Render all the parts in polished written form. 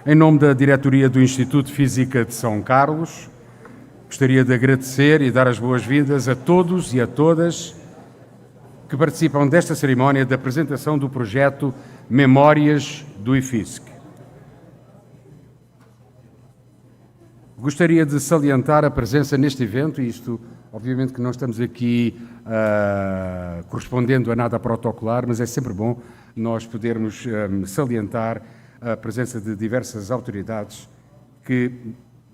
Em nome da diretoria do Instituto de Física de São Carlos, gostaria de agradecer e dar as boas-vindas a todos e a todas que participam desta cerimónia de apresentação do projeto Memórias do IFISC. Gostaria de salientar a presença neste evento, e isto, obviamente que não estamos aqui correspondendo a nada protocolar, mas é sempre bom nós podermos salientar a presença de diversas autoridades que,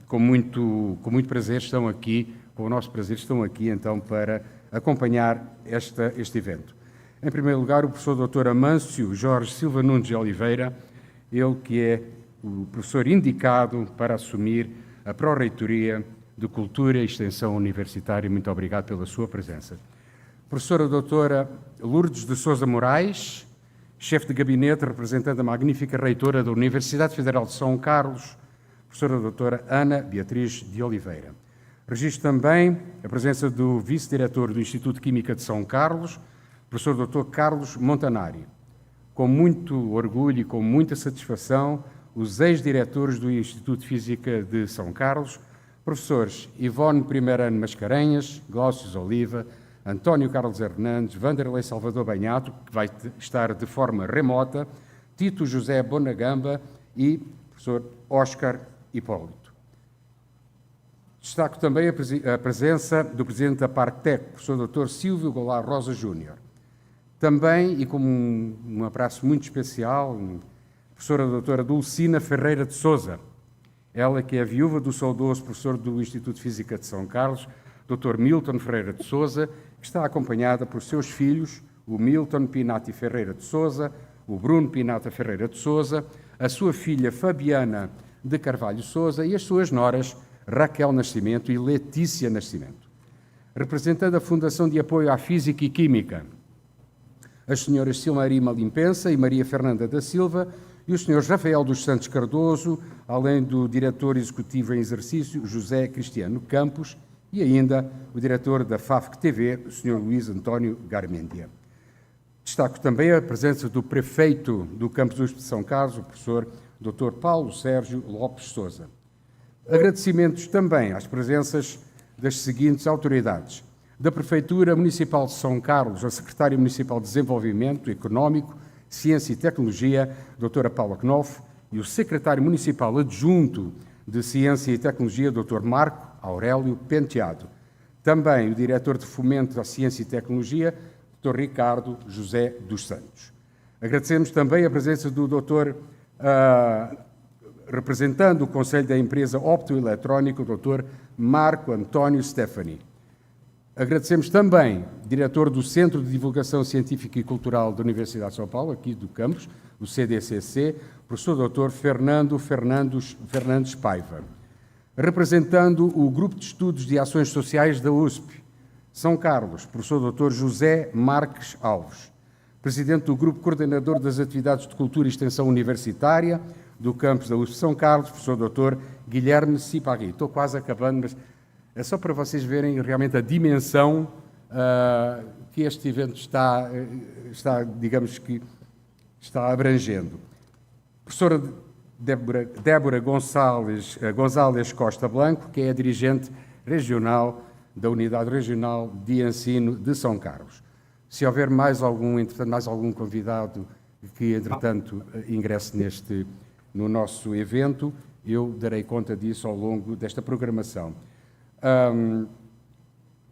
com muito prazer, estão aqui, com o nosso prazer, estão aqui então para acompanhar este evento. Em primeiro lugar, o professor Dr. Amâncio Jorge Silva Nunes de Oliveira, ele que é o professor indicado para assumir a Pró-Reitoria de Cultura e Extensão Universitária. Muito obrigado pela sua presença. Professora doutora Lourdes de Sousa Moraes, chefe de gabinete, representando a magnífica reitora da Universidade Federal de São Carlos, professora doutora Ana Beatriz de Oliveira. Registro também a presença do vice-diretor do Instituto de Química de São Carlos, professor doutor Carlos Montanari. Com muito orgulho e com muita satisfação, os ex-diretores do Instituto de Física de São Carlos, professores Ivone Primeirano Mascarenhas, Glaucio Oliva, António Carlos Hernandes, Vanderlei Salvador Banhato, que vai estar de forma remota, Tito José Bonagamba e professor Oscar Hipólito. Destaco também a presença do presidente da Parktec, professor Dr. Silvio Goulart Rosa Júnior. Também, e com um abraço muito especial, a professora doutora Dulcina Ferreira de Sousa, ela que é viúva do saudoso professor do Instituto de Física de São Carlos, Dr. Milton Ferreira de Sousa, que está acompanhada por seus filhos, o Milton Pinati Ferreira de Sousa, o Bruno Pinata Ferreira de Sousa, a sua filha Fabiana de Carvalho Sousa e as suas noras Raquel Nascimento e Letícia Nascimento. Representando a Fundação de Apoio à Física e Química, as senhoras Silmaria Malimpensa e Maria Fernanda da Silva e os senhores Rafael dos Santos Cardoso, além do diretor executivo em exercício, José Cristiano Campos, e ainda o diretor da FAFC-TV, o Sr. Luís António Garmendia. Destaco também a presença do prefeito do Campus USP de São Carlos, o professor Dr. Paulo Sérgio Lopes Sousa. Agradecimentos também às presenças das seguintes autoridades: da Prefeitura Municipal de São Carlos, a Secretária Municipal de Desenvolvimento Económico, Ciência e Tecnologia, Dra. Paula Knopf, e o Secretário Municipal Adjunto de Ciência e Tecnologia, Dr. Marco Aurélio Penteado. Também o Diretor de Fomento à Ciência e Tecnologia, Dr. Ricardo José dos Santos. Agradecemos também a presença do Dr. Representando o Conselho da Empresa Optoeletrónica, o Dr. Marco António Stefani. Agradecemos também o Diretor do Centro de Divulgação Científica e Cultural da Universidade de São Paulo, aqui do campus, o CDCC, professor Dr. Fernando Fernandes Paiva. Representando o Grupo de Estudos de Ações Sociais da USP, São Carlos, professor Dr. José Marques Alves. Presidente do Grupo Coordenador das Atividades de Cultura e Extensão Universitária do campus da USP São Carlos, professor Dr. Guilherme Cipagui. Estou quase acabando, mas é só para vocês verem realmente a dimensão que este evento está, digamos que, está abrangendo. Professora Débora Gonçalves Costa Blanco, que é a dirigente regional da Unidade Regional de Ensino de São Carlos. Se houver mais algum convidado que, entretanto, ingresse no nosso evento, eu darei conta disso ao longo desta programação.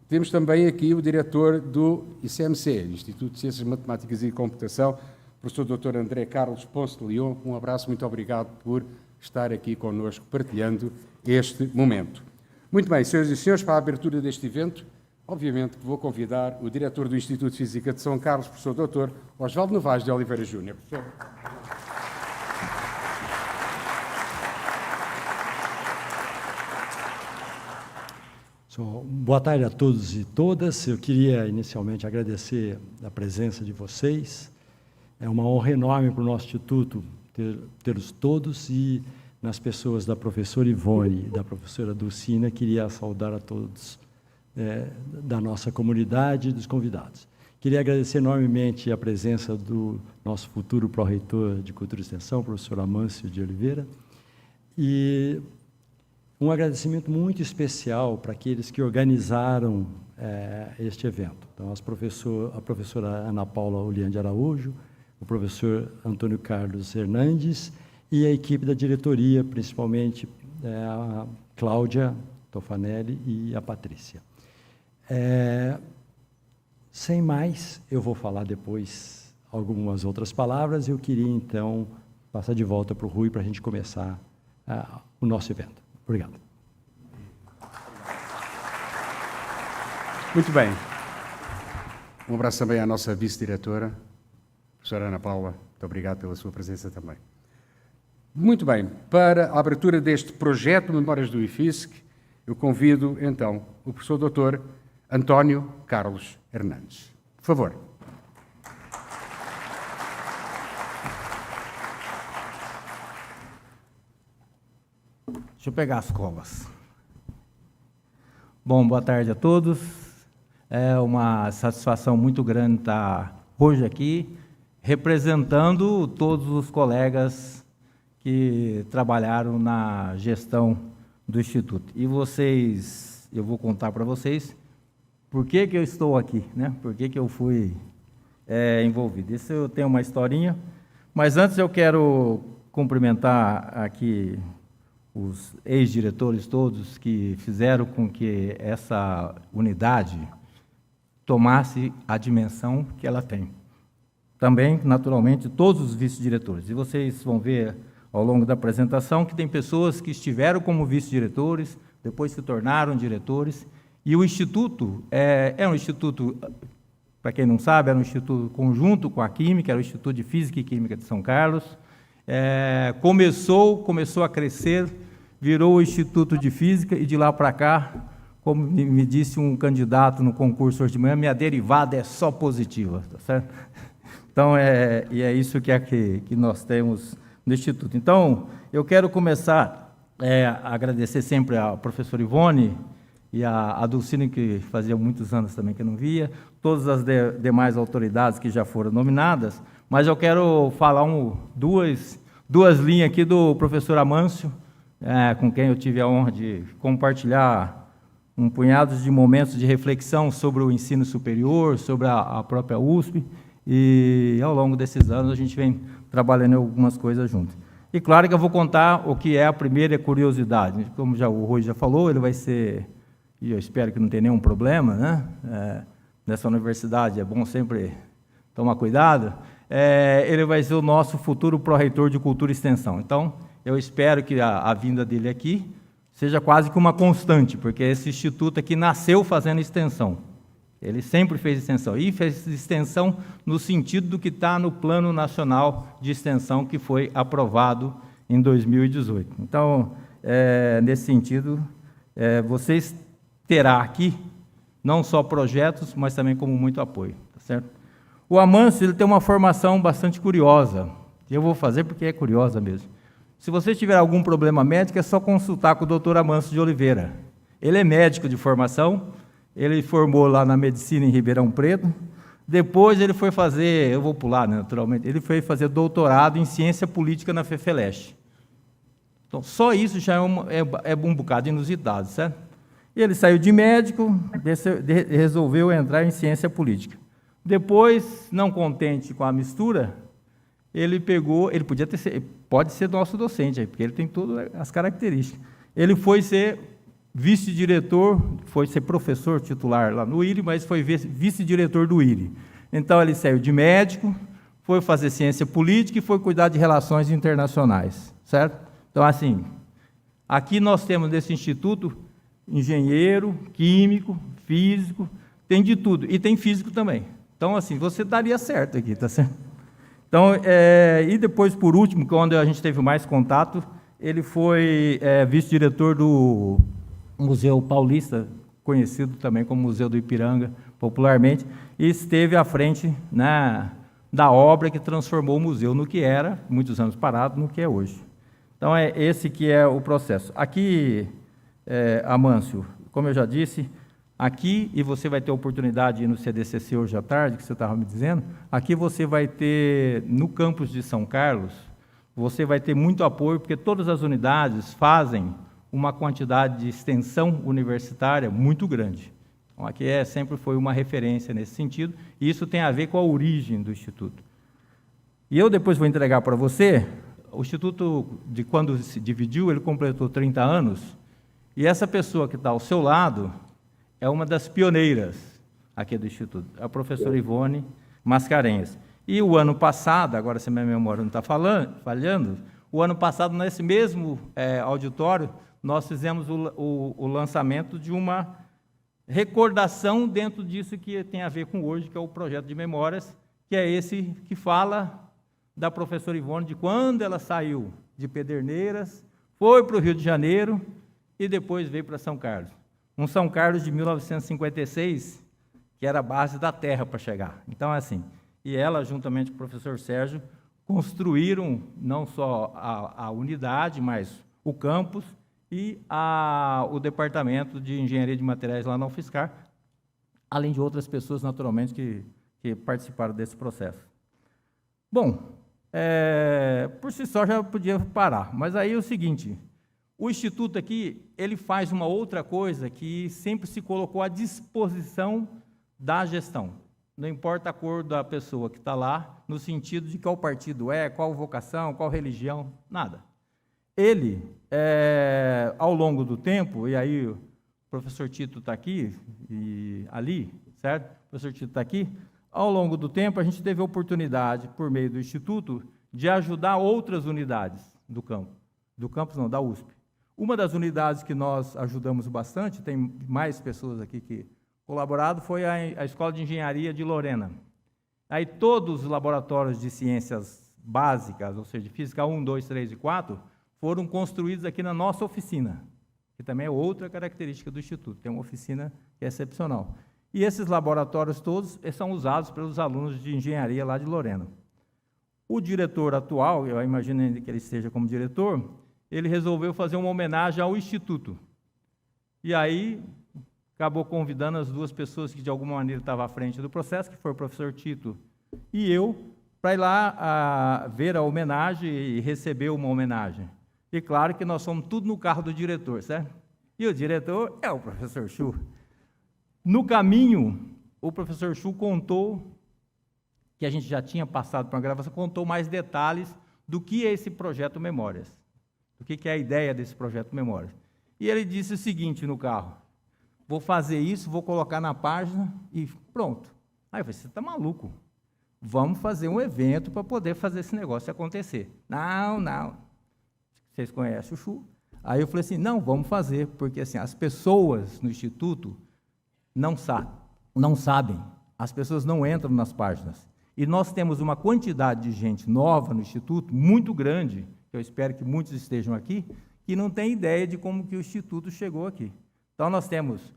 Temos também aqui o diretor do ICMC, Instituto de Ciências Matemáticas e Computação, professor Dr. André Carlos Ponce de Leão. Um abraço, muito obrigado por estar aqui connosco, partilhando este momento. Muito bem, senhoras e senhores, para a abertura deste evento, obviamente que vou convidar o diretor do Instituto de Física de São Carlos, professor Dr. Osvaldo Novaes de Oliveira Júnior. Professor. Boa tarde a todos e todas. Eu queria inicialmente agradecer a presença de vocês. É uma honra enorme para o nosso Instituto tê-los todos, e nas pessoas da professora Ivone e da professora Dulcina, queria saudar a todos da nossa comunidade e dos convidados. Queria agradecer enormemente a presença do nosso futuro pró-reitor de Cultura e Extensão, professor Amâncio de Oliveira, E um agradecimento muito especial para aqueles que organizaram este evento. Então, a professora Ana Paula Olian de Araújo, o professor Antônio Carlos Hernandes e a equipe da diretoria, principalmente a Cláudia Tofanelli e a Patrícia. Sem mais, eu vou falar depois algumas outras palavras. Eu queria, então, passar de volta para o Rui para a gente começar o nosso evento. Obrigado. Muito bem. Um abraço também à nossa vice-diretora, professora Ana Paula. Muito obrigado pela sua presença também. Muito bem. Para a abertura deste projeto Memórias do IFISC, eu convido, então, o professor doutor António Carlos Hernandes. Por favor. Deixa eu pegar as colas. Bom, boa tarde a todos. É uma satisfação muito grande estar hoje aqui, representando todos os colegas que trabalharam na gestão do Instituto. E vocês, eu vou contar para vocês por que eu estou aqui, né? Por que eu fui envolvido. Isso eu tenho uma historinha, mas antes eu quero cumprimentar aqui os ex-diretores todos que fizeram com que essa unidade tomasse a dimensão que ela tem. Também, naturalmente, todos os vice-diretores. E vocês vão ver ao longo da apresentação que tem pessoas que estiveram como vice-diretores, depois se tornaram diretores. E o Instituto é um instituto, para quem não sabe, era um instituto conjunto com a Química, era o Instituto de Física e Química de São Carlos. Começou a crescer, virou o Instituto de Física, e de lá para cá, como me disse um candidato no concurso hoje de manhã, minha derivada é só positiva, tá certo? Então, é isso que nós temos no Instituto. Então, eu quero começar a agradecer sempre à professora Ivone e à Dulcine, que fazia muitos anos também que eu não via, todas as demais autoridades que já foram nominadas, mas eu quero falar duas linhas aqui do professor Amâncio, com quem eu tive a honra de compartilhar um punhado de momentos de reflexão sobre o ensino superior, sobre a própria USP, e ao longo desses anos a gente vem trabalhando em algumas coisas juntos. E claro que eu vou contar o que é a primeira curiosidade. Como o Rui já falou, ele vai ser, e eu espero que não tenha nenhum problema, né? Nessa universidade é bom sempre tomar cuidado. Ele vai ser o nosso futuro pró-reitor de Cultura e Extensão. Então, eu espero que a vinda dele aqui seja quase que uma constante, porque esse instituto aqui nasceu fazendo extensão. Ele sempre fez extensão, e fez extensão no sentido do que está no Plano Nacional de Extensão, que foi aprovado em 2018. Então, nesse sentido, vocês terão aqui não só projetos, mas também como muito apoio, tá certo? O Amâncio, ele tem uma formação bastante curiosa, e eu vou fazer porque é curiosa mesmo. Se você tiver algum problema médico, é só consultar com o doutor Amâncio de Oliveira. Ele é médico de formação, ele formou lá na medicina em Ribeirão Preto, depois ele foi fazer, eu vou pular, né, naturalmente, ele foi fazer doutorado em ciência política na FEFELESH. Então, só isso já é um bocado inusitado, certo? Ele saiu de médico, resolveu entrar em ciência política. Depois, não contente com a mistura, ele pode ser nosso docente, porque ele tem todas as características. Ele foi ser vice-diretor, foi ser professor titular lá no IRI, mas foi vice-diretor do IRI. Então, ele saiu de médico, foi fazer ciência política e foi cuidar de relações internacionais, certo? Então, assim, aqui nós temos nesse instituto engenheiro, químico, físico, tem de tudo, e tem físico também. Então, assim, você daria certo aqui, tá certo? Então, e depois, por último, quando a gente teve mais contato, ele foi vice-diretor do Museu Paulista, conhecido também como Museu do Ipiranga, popularmente, e esteve à frente, né, da obra que transformou o museu no que era, muitos anos parado, no que é hoje. Então, esse que é o processo. Aqui, Amâncio, como eu já disse, aqui, e você vai ter oportunidade de ir no CDCC hoje à tarde, que você estava me dizendo, aqui você vai ter, no campus de São Carlos, você vai ter muito apoio, porque todas as unidades fazem uma quantidade de extensão universitária muito grande. Então, aqui sempre foi uma referência nesse sentido, e isso tem a ver com a origem do Instituto. E eu depois vou entregar para você, o Instituto, de quando se dividiu, ele completou 30 anos, e essa pessoa que está ao seu lado é uma das pioneiras aqui do Instituto, a professora Ivone Mascarenhas. E o ano passado, agora se a minha memória não está falhando, o ano passado, nesse mesmo auditório, nós fizemos o lançamento de uma recordação dentro disso que tem a ver com hoje, que é o projeto de memórias, que é esse que fala da professora Ivone, de quando ela saiu de Pederneiras, foi para o Rio de Janeiro e depois veio para São Carlos. Um São Carlos de 1956, que era a base da terra para chegar. Então, é assim, e ela, juntamente com o professor Sérgio, construíram não só a unidade, mas o campus e o departamento de engenharia de materiais lá na UFSCar, além de outras pessoas, naturalmente, que participaram desse processo. Bom, por si só já podia parar, mas aí é o seguinte, o Instituto aqui, ele faz uma outra coisa que sempre se colocou à disposição da gestão. Não importa a cor da pessoa que está lá, no sentido de qual partido qual vocação, qual religião, nada. Ele, ao longo do tempo, e aí o professor Tito está aqui, e ali, certo? O professor Tito está aqui. Ao longo do tempo, a gente teve a oportunidade, por meio do Instituto, de ajudar outras unidades do campus não, da USP. Uma das unidades que nós ajudamos bastante, tem mais pessoas aqui que colaborado, foi a Escola de Engenharia de Lorena. Aí todos os laboratórios de ciências básicas, ou seja, de física 1, 2, 3 e 4, foram construídos aqui na nossa oficina, que também é outra característica do Instituto, tem uma oficina que é excepcional. E esses laboratórios todos são usados pelos alunos de engenharia lá de Lorena. O diretor atual, eu imagino ainda que ele esteja como diretor, ele resolveu fazer uma homenagem ao Instituto. E aí acabou convidando as duas pessoas que de alguma maneira estavam à frente do processo, que foi o professor Tito e eu, para ir lá ver a homenagem e receber uma homenagem. E claro que nós fomos tudo no carro do diretor, certo? E o diretor é o professor Chu. No caminho, o professor Chu contou, que a gente já tinha passado para uma gravação, contou mais detalhes do que é esse projeto Memórias, do que é a ideia desse projeto Memórias. E ele disse o seguinte no carro: vou fazer isso, vou colocar na página e pronto. Aí eu falei, você está maluco? Vamos fazer um evento para poder fazer esse negócio acontecer. Não. Vocês conhecem o Chu? Aí eu falei assim, não, vamos fazer, porque assim, as pessoas no Instituto não sabem, as pessoas não entram nas páginas. E nós temos uma quantidade de gente nova no Instituto, muito grande, que eu espero que muitos estejam aqui, que não tem ideia de como que o Instituto chegou aqui. Então, nós temos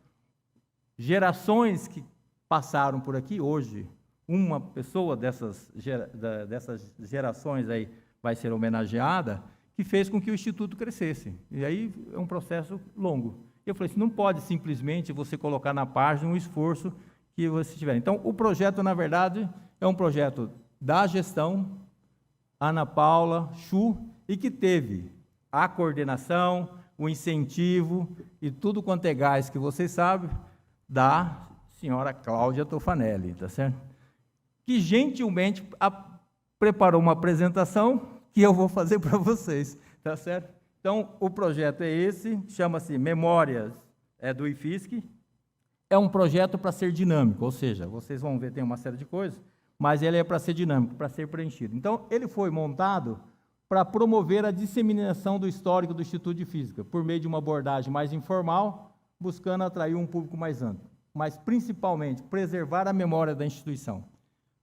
gerações que passaram por aqui hoje. Uma pessoa dessas gerações aí vai ser homenageada, que fez com que o Instituto crescesse. E aí é um processo longo. Eu falei assim, não pode simplesmente você colocar na página um esforço que você tiver. Então, o projeto, na verdade, é um projeto da gestão, Ana Paula, Chu, e que teve a coordenação, o incentivo e tudo quanto é gás que vocês sabem, da senhora Cláudia Tofanelli, tá certo? Que gentilmente preparou uma apresentação que eu vou fazer para vocês, tá certo? Então, o projeto é esse, chama-se Memórias do IFSC. É um projeto para ser dinâmico, ou seja, vocês vão ver, tem uma série de coisas, mas ele é para ser dinâmico, para ser preenchido. Então, ele foi montado para promover a disseminação do histórico do Instituto de Física, por meio de uma abordagem mais informal, buscando atrair um público mais amplo, mas, principalmente, preservar a memória da instituição.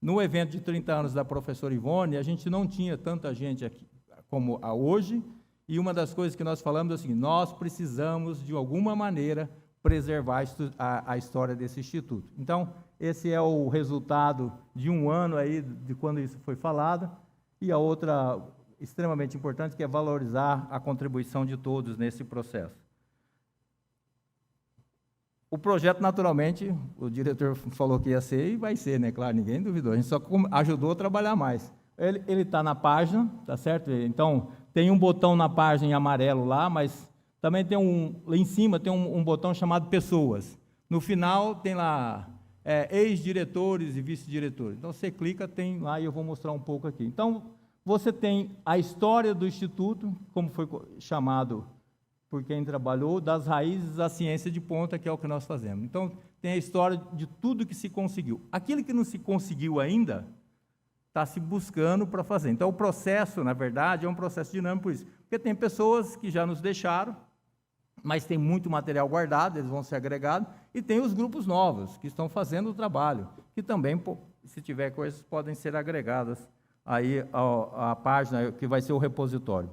No evento de 30 anos da professora Ivone, a gente não tinha tanta gente aqui como há hoje, e uma das coisas que nós falamos é o seguinte, nós precisamos, de alguma maneira, preservar a história desse instituto. Então, esse é o resultado de um ano aí, de quando isso foi falado, e a outra, extremamente importante, que é valorizar a contribuição de todos nesse processo. O projeto, naturalmente, o diretor falou que ia ser e vai ser, né? Claro, ninguém duvidou, a gente só ajudou a trabalhar mais. Ele está na página, tá certo? Então, tem um botão na página em amarelo lá, mas também tem lá em cima tem um botão chamado Pessoas. No final tem lá ex-diretores e vice-diretores. Então, você clica, tem lá, e eu vou mostrar um pouco aqui. Então, você tem a história do Instituto, como foi chamado por quem trabalhou, das raízes à ciência de ponta, que é o que nós fazemos. Então, tem a história de tudo que se conseguiu. Aquilo que não se conseguiu ainda, está se buscando para fazer. Então, o processo, na verdade, é um processo dinâmico por isso. Porque tem pessoas que já nos deixaram, mas tem muito material guardado, eles vão ser agregados, e tem os grupos novos, que estão fazendo o trabalho, que também, se tiver coisas, podem ser agregadas aí à página, que vai ser o repositório.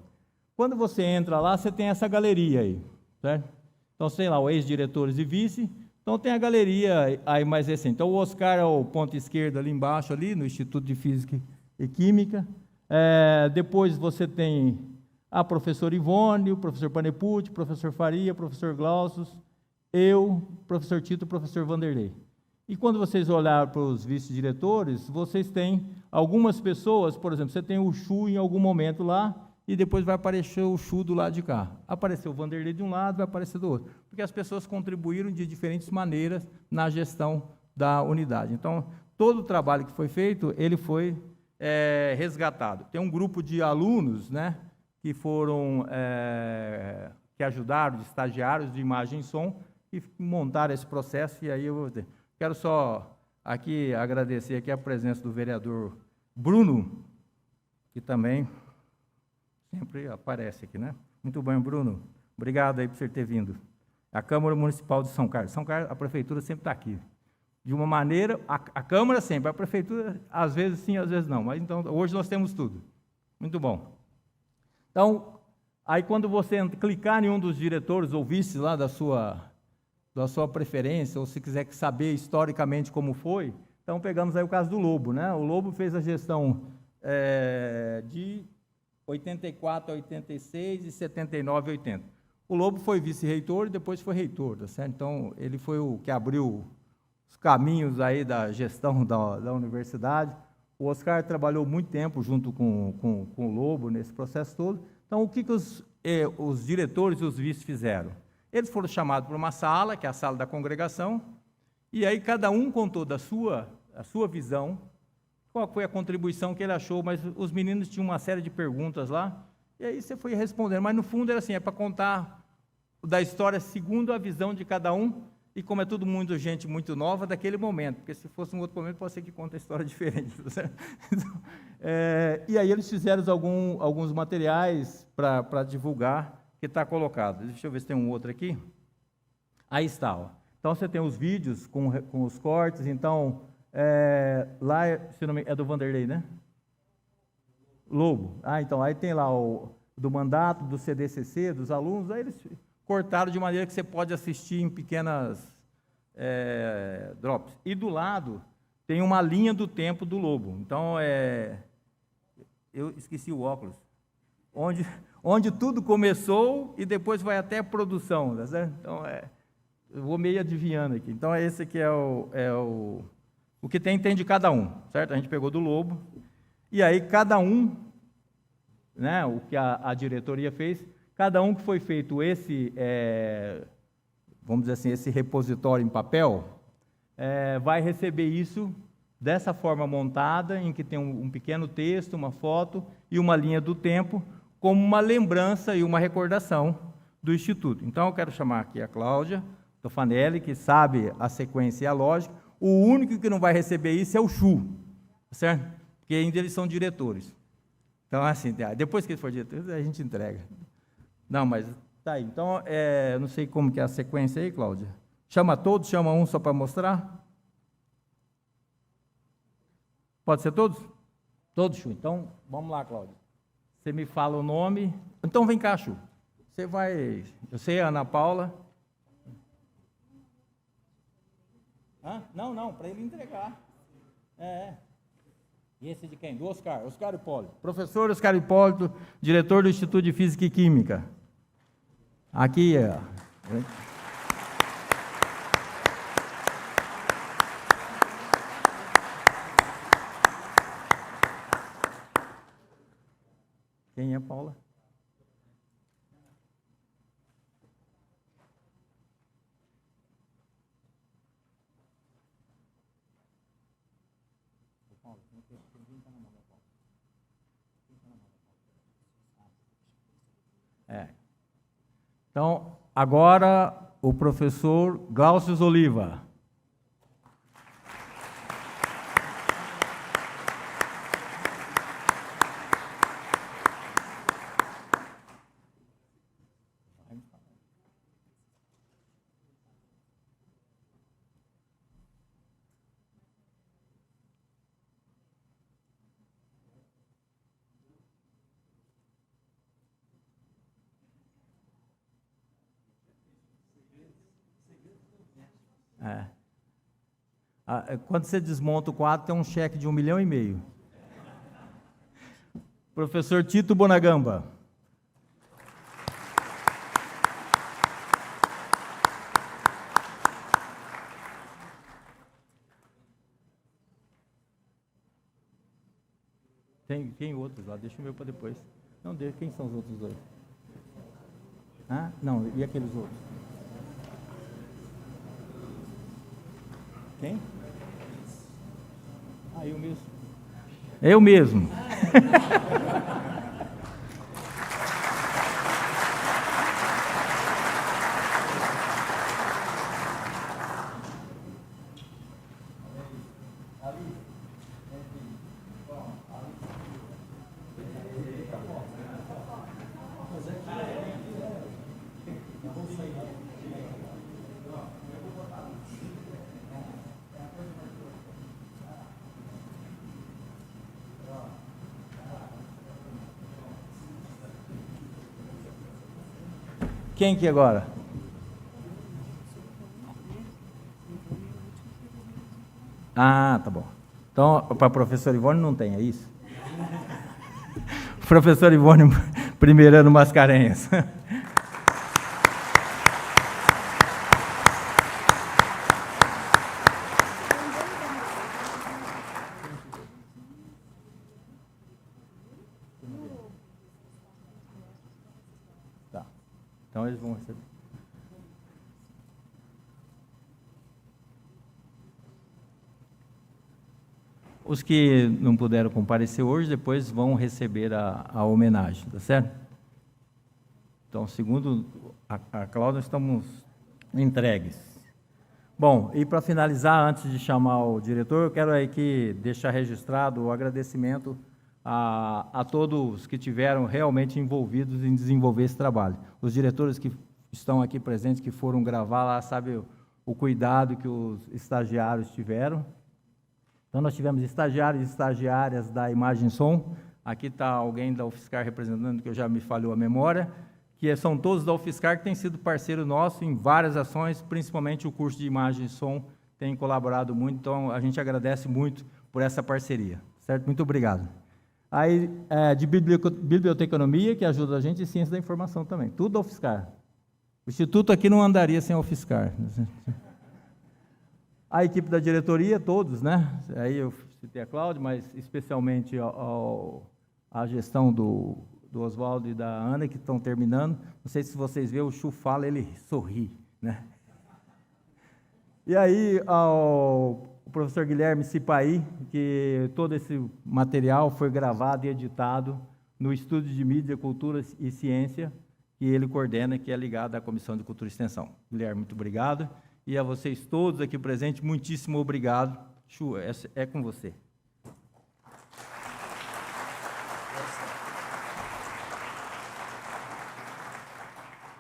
Quando você entra lá, você tem essa galeria aí, certo? Então, sei lá, o ex-diretores e vice, então tem a galeria aí mais recente. Então, o Oscar é o ponto esquerdo ali embaixo, ali, no Instituto de Física e Química. Depois você tem a professora Ivone, o professor Panepucci, o professor Faria, o professor Glaucio, eu, o professor Tito, o professor Vanderlei. E quando vocês olharem para os vice-diretores, vocês têm algumas pessoas, por exemplo, você tem o Chu em algum momento lá, e depois vai aparecer o Chu do lado de cá. Apareceu o Vanderlei de um lado, vai aparecer do outro. Porque as pessoas contribuíram de diferentes maneiras na gestão da unidade. Então, todo o trabalho que foi feito, ele foi resgatado. Tem um grupo de alunos, né, que foram, que ajudaram, de estagiários de imagem e som, e montaram esse processo, e aí eu quero só aqui agradecer aqui a presença do vereador Bruno, que também sempre aparece aqui, né? Muito bem, Bruno. Obrigado aí por você ter vindo. A Câmara Municipal de São Carlos. São Carlos, a Prefeitura sempre está aqui. De uma maneira, a Câmara sempre, a Prefeitura, às vezes sim, às vezes não. Mas então, hoje nós temos tudo. Muito bom. Então, aí quando você clicar em um dos diretores ou vices lá da sua preferência, ou se quiser saber historicamente como foi, então pegamos aí o caso do Lobo, né? O Lobo fez a gestão de 84 a 86 e 79 a 80. O Lobo foi vice-reitor e depois foi reitor, tá certo? Então, ele foi o que abriu os caminhos aí da gestão da universidade. O Oscar trabalhou muito tempo junto com o Lobo nesse processo todo. Então, o que os diretores e os vices fizeram? Eles foram chamados para uma sala, que é a sala da congregação, e aí cada um contou a sua visão, qual foi a contribuição que ele achou, mas os meninos tinham uma série de perguntas lá, e aí você foi respondendo, mas no fundo era assim, para contar da história segundo a visão de cada um, e como é tudo muito gente muito nova, daquele momento, porque se fosse um outro momento, pode ser que conte a história diferente. Então, e aí eles fizeram alguns materiais para divulgar, que está colocado. Deixa eu ver se tem um outro aqui. Aí está. Ó. Então, você tem os vídeos com os cortes, então... lá, se não me, é do Vanderlei, né? Lobo. Então, aí tem lá do mandato, do CDCC, dos alunos, aí eles cortaram de maneira que você pode assistir em pequenas drops. E do lado tem uma linha do tempo do Lobo. Então, eu esqueci o óculos. Onde tudo começou e depois vai até a produção, tá certo? Então, eu vou meio adivinhando aqui. Então, esse aqui é o que tem de cada um, certo? A gente pegou do Lobo, e aí cada um, né, o que a diretoria fez, cada um que foi feito esse, vamos dizer assim, esse repositório em papel, vai receber isso dessa forma montada, em que tem um pequeno texto, uma foto e uma linha do tempo, como uma lembrança e uma recordação do Instituto. Então, eu quero chamar aqui a Cláudia Tofanelli, que sabe a sequência e a lógica. O único que não vai receber isso é o Chu, certo? Porque ainda eles são diretores. Então, assim, depois que eles forem diretores, a gente entrega. Não, mas tá aí. Então, não sei como que é a sequência aí, Cláudia. Chama todos, chama um só para mostrar? Pode ser todos? Todos, Chu. Então, vamos lá, Cláudia. Você me fala o nome. Então, vem cá, Chu. Você vai... Eu sei, Ana Paula... Não, para ele entregar. E esse de quem? Do Oscar Hipólito. Professor Oscar Hipólito, diretor do Instituto de Física e Química. Aqui, Paula. Então, agora o professor Glaucio Oliva. Quando você desmonta o quadro, tem um cheque de 1,5 milhão. Professor Tito Bonagamba. Tem outros lá, deixa eu ver para depois. Não, quem são os outros dois? Não, e aqueles outros? Quem? Eu mesmo. Eu mesmo. Quem que agora? Tá bom. Então, para a professora Ivone não tem, é isso? Professor Ivone, primeiro ano Mascarenhas. Então eles vão receber. Os que não puderam comparecer hoje, depois vão receber a homenagem, tá certo? Então, segundo a Cláudia, estamos entregues. Bom, e para finalizar, antes de chamar o diretor, eu quero aqui deixar registrado o agradecimento a todos que tiveram realmente envolvidos em desenvolver esse trabalho. Os diretores que estão aqui presentes, que foram gravar lá, sabe o cuidado que os estagiários tiveram. Então, nós tivemos estagiários e estagiárias da Imagem e Som. Aqui está alguém da UFSCar representando, que eu já me falhou a memória, que são todos da UFSCar, que têm sido parceiro nosso em várias ações, principalmente o curso de Imagem e Som tem colaborado muito, então a gente agradece muito por essa parceria, certo? Muito obrigado. Aí, de biblioteconomia, que ajuda a gente, e ciência da informação também, tudo da UFSCar. O Instituto aqui não andaria sem a UFSCar. A equipe da diretoria, todos, né? Aí eu citei a Cláudia, mas especialmente a gestão do Oswaldo e da Ana, que estão terminando. Não sei se vocês veem, o Chu fala, ele sorri, né? E aí, o professor Guilherme Cipaí, que todo esse material foi gravado e editado no Estúdio de Mídia, Cultura e Ciência, que ele coordena, que é ligado à Comissão de Cultura e Extensão. Guilherme, muito obrigado. E a vocês todos aqui presentes, muitíssimo obrigado. Chu, é com você.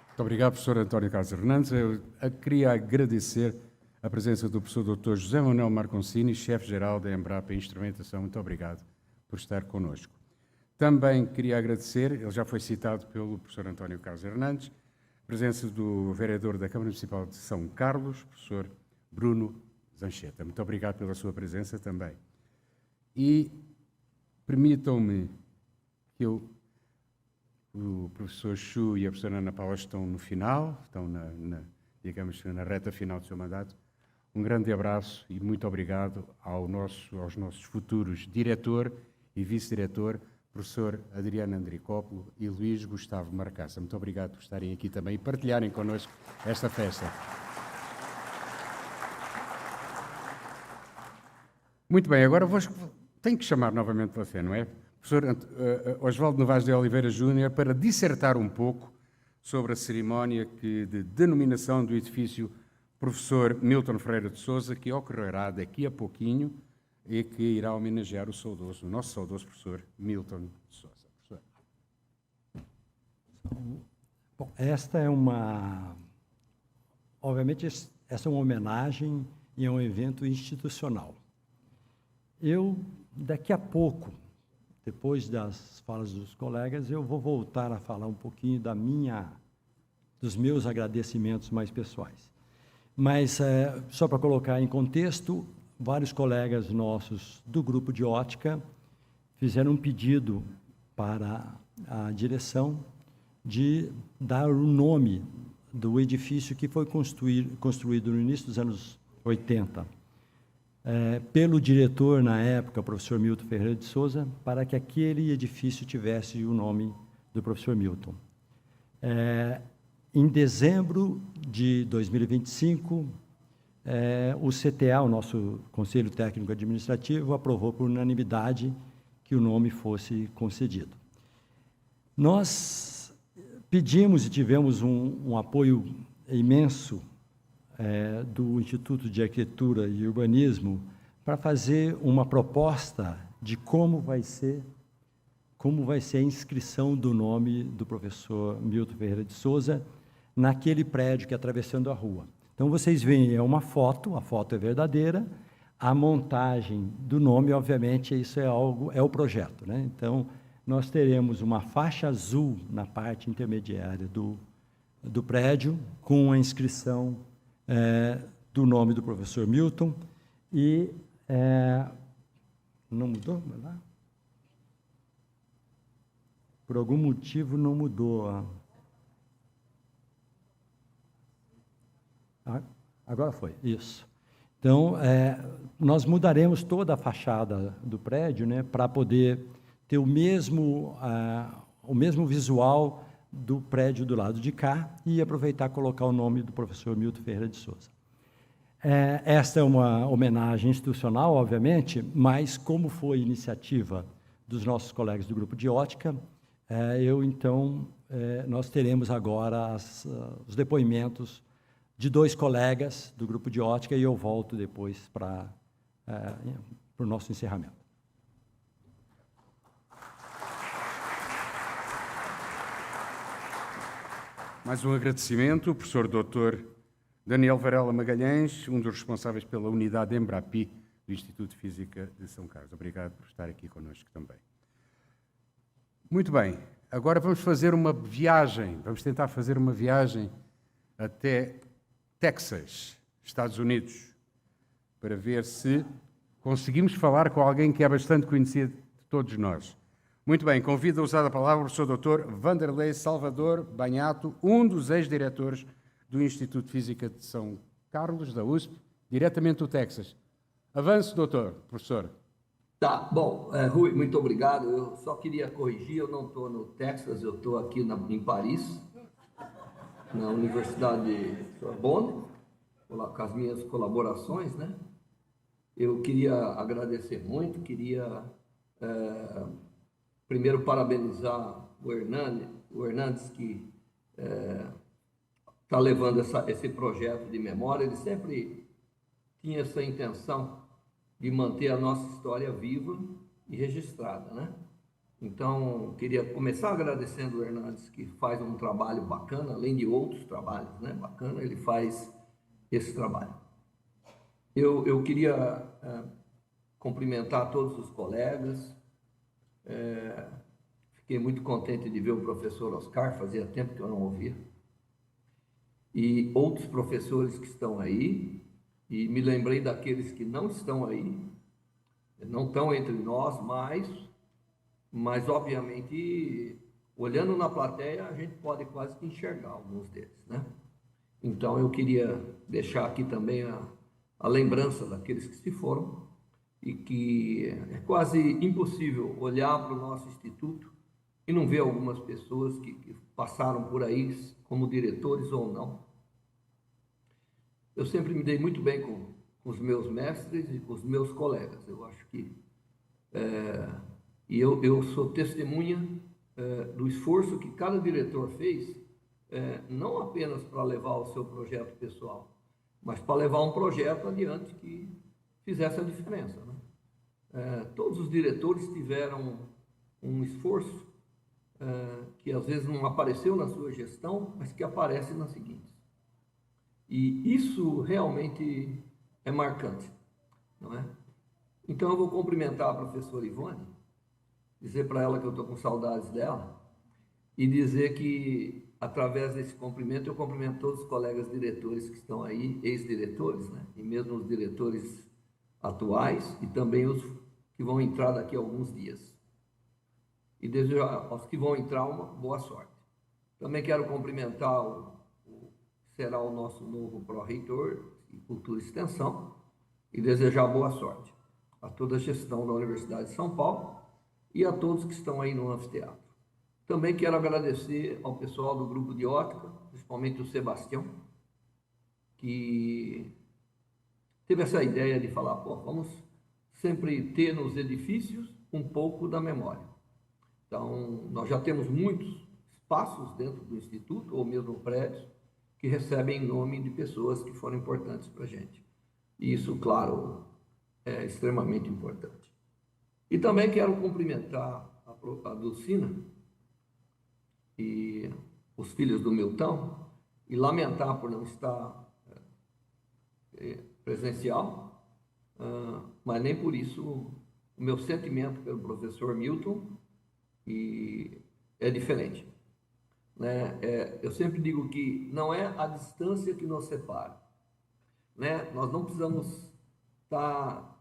Muito obrigado, professor António Carlos Hernandes. Eu queria agradecer a presença do professor Dr. José Manuel Marconcini, chefe-geral da Embrapa Instrumentação. Muito obrigado por estar connosco. Também queria agradecer, ele já foi citado pelo professor António Carlos Hernandes, a presença do vereador da Câmara Municipal de São Carlos, professor Bruno Zancheta. Muito obrigado pela sua presença também. E permitam-me que o professor Chu e a professora Ana Paula estão no final, estão digamos, na reta final do seu mandato. Um grande abraço e muito obrigado aos nossos futuros diretor e vice-diretor, professor Adriano Andricópulo e Luís Gustavo Marcaça. Muito obrigado por estarem aqui também e partilharem connosco esta festa. Muito bem, agora tenho que chamar novamente você, não é? Professor Osvaldo Novaes de Oliveira Júnior, para dissertar um pouco sobre a cerimónia de denominação do edifício Professor Milton Ferreira de Sousa, que ocorrerá daqui a pouquinho e que irá homenagear o nosso saudoso professor Milton de Sousa. Professor. Bom, obviamente, essa é uma homenagem e é um evento institucional. Eu, daqui a pouco, depois das falas dos colegas, eu vou voltar a falar um pouquinho dos meus agradecimentos mais pessoais. Mas, só para colocar em contexto, vários colegas nossos do grupo de ótica fizeram um pedido para a direção de dar o nome do edifício que foi construído no início dos anos 80, pelo diretor, na época, professor Milton Ferreira de Sousa, para que aquele edifício tivesse o nome do professor Milton. Em dezembro de 2025, o CTA, o nosso Conselho Técnico Administrativo, aprovou por unanimidade que o nome fosse concedido. Nós pedimos e tivemos um apoio imenso do Instituto de Arquitetura e Urbanismo para fazer uma proposta de como vai ser a inscrição do nome do professor Milton Ferreira de Sousa naquele prédio que é atravessando a rua. Então, vocês veem, é uma foto, a foto é verdadeira, a montagem do nome, obviamente, isso é o projeto, né? Então, nós teremos uma faixa azul na parte intermediária do prédio, com a inscrição do nome do professor Milton, e não mudou? Por algum motivo não mudou. Agora foi, isso. Então, nós mudaremos toda a fachada do prédio, né, para poder ter o mesmo visual do prédio do lado de cá e aproveitar e colocar o nome do professor Milton Ferreira de Sousa. Esta é uma homenagem institucional, obviamente, mas como foi iniciativa dos nossos colegas do grupo de ótica, nós teremos agora os depoimentos de 2 colegas do grupo de ótica e eu volto depois para o nosso encerramento. Mais um agradecimento, professor Dr. Daniel Varela Magalhães, um dos responsáveis pela unidade Embrapi do Instituto de Física de São Carlos. Obrigado por estar aqui connosco também. Muito bem, agora vamos tentar fazer uma viagem até Texas, Estados Unidos, para ver se conseguimos falar com alguém que é bastante conhecido de todos nós. Muito bem, convido a usar a palavra o professor Dr. Vanderlei Salvador Banhato, um dos ex-diretores do Instituto de Física de São Carlos, da USP, diretamente do Texas. Avance, doutor, professor. Tá, bom, Rui, muito obrigado. Eu só queria corrigir, eu não estou no Texas, eu estou aqui em Paris, na Universidade de Sorbonne, com as minhas colaborações, né? Eu queria agradecer muito, primeiro parabenizar o Hernandes, que está levando esse projeto de memória. Ele sempre tinha essa intenção de manter a nossa história viva e registrada, né? Então, queria começar agradecendo o Hernandes, que faz um trabalho bacana, além de outros trabalhos, né? Bacana, ele faz esse trabalho. Eu queria cumprimentar todos os colegas. Fiquei muito contente de ver o professor Oscar, fazia tempo que eu não ouvia. E outros professores que estão aí, e me lembrei daqueles que não estão aí, não estão entre nós mas obviamente, olhando na plateia, a gente pode quase que enxergar alguns deles, né? Então, eu queria deixar aqui também a lembrança daqueles que se foram, e que é quase impossível olhar para o nosso instituto e não ver algumas pessoas que passaram por aí como diretores ou não. Eu sempre me dei muito bem com os meus mestres e com os meus colegas. Eu acho que eu sou testemunha do esforço que cada diretor fez, não apenas para levar o seu projeto pessoal, mas para levar um projeto adiante que fizesse a diferença, né? Todos os diretores tiveram um esforço que às vezes não apareceu na sua gestão, mas que aparece nas seguintes. E isso realmente é marcante, não é? Então eu vou cumprimentar a professora Ivone, dizer para ela que eu estou com saudades dela e dizer que, através desse cumprimento, eu cumprimento todos os colegas diretores que estão aí, ex-diretores, né? E mesmo os diretores atuais e também os que vão entrar daqui a alguns dias. E desejar aos que vão entrar uma boa sorte. Também quero cumprimentar será o nosso novo pró-reitor de Cultura e Extensão e desejar boa sorte a toda a gestão da Universidade de São Paulo e a todos que estão aí no anfiteatro. Também quero agradecer ao pessoal do grupo de ótica, principalmente o Sebastião, que teve essa ideia de falar, vamos sempre ter nos edifícios um pouco da memória. Então, nós já temos muitos espaços dentro do Instituto, ou mesmo prédios, que recebem em nome de pessoas que foram importantes para a gente. E isso, claro, é extremamente importante. E também quero cumprimentar a Dulcina e os filhos do Milton e lamentar por não estar presencial, mas nem por isso o meu sentimento pelo professor Milton é diferente. Né? Eu sempre digo que não é a distância que nos separa, né? Nós não precisamos estar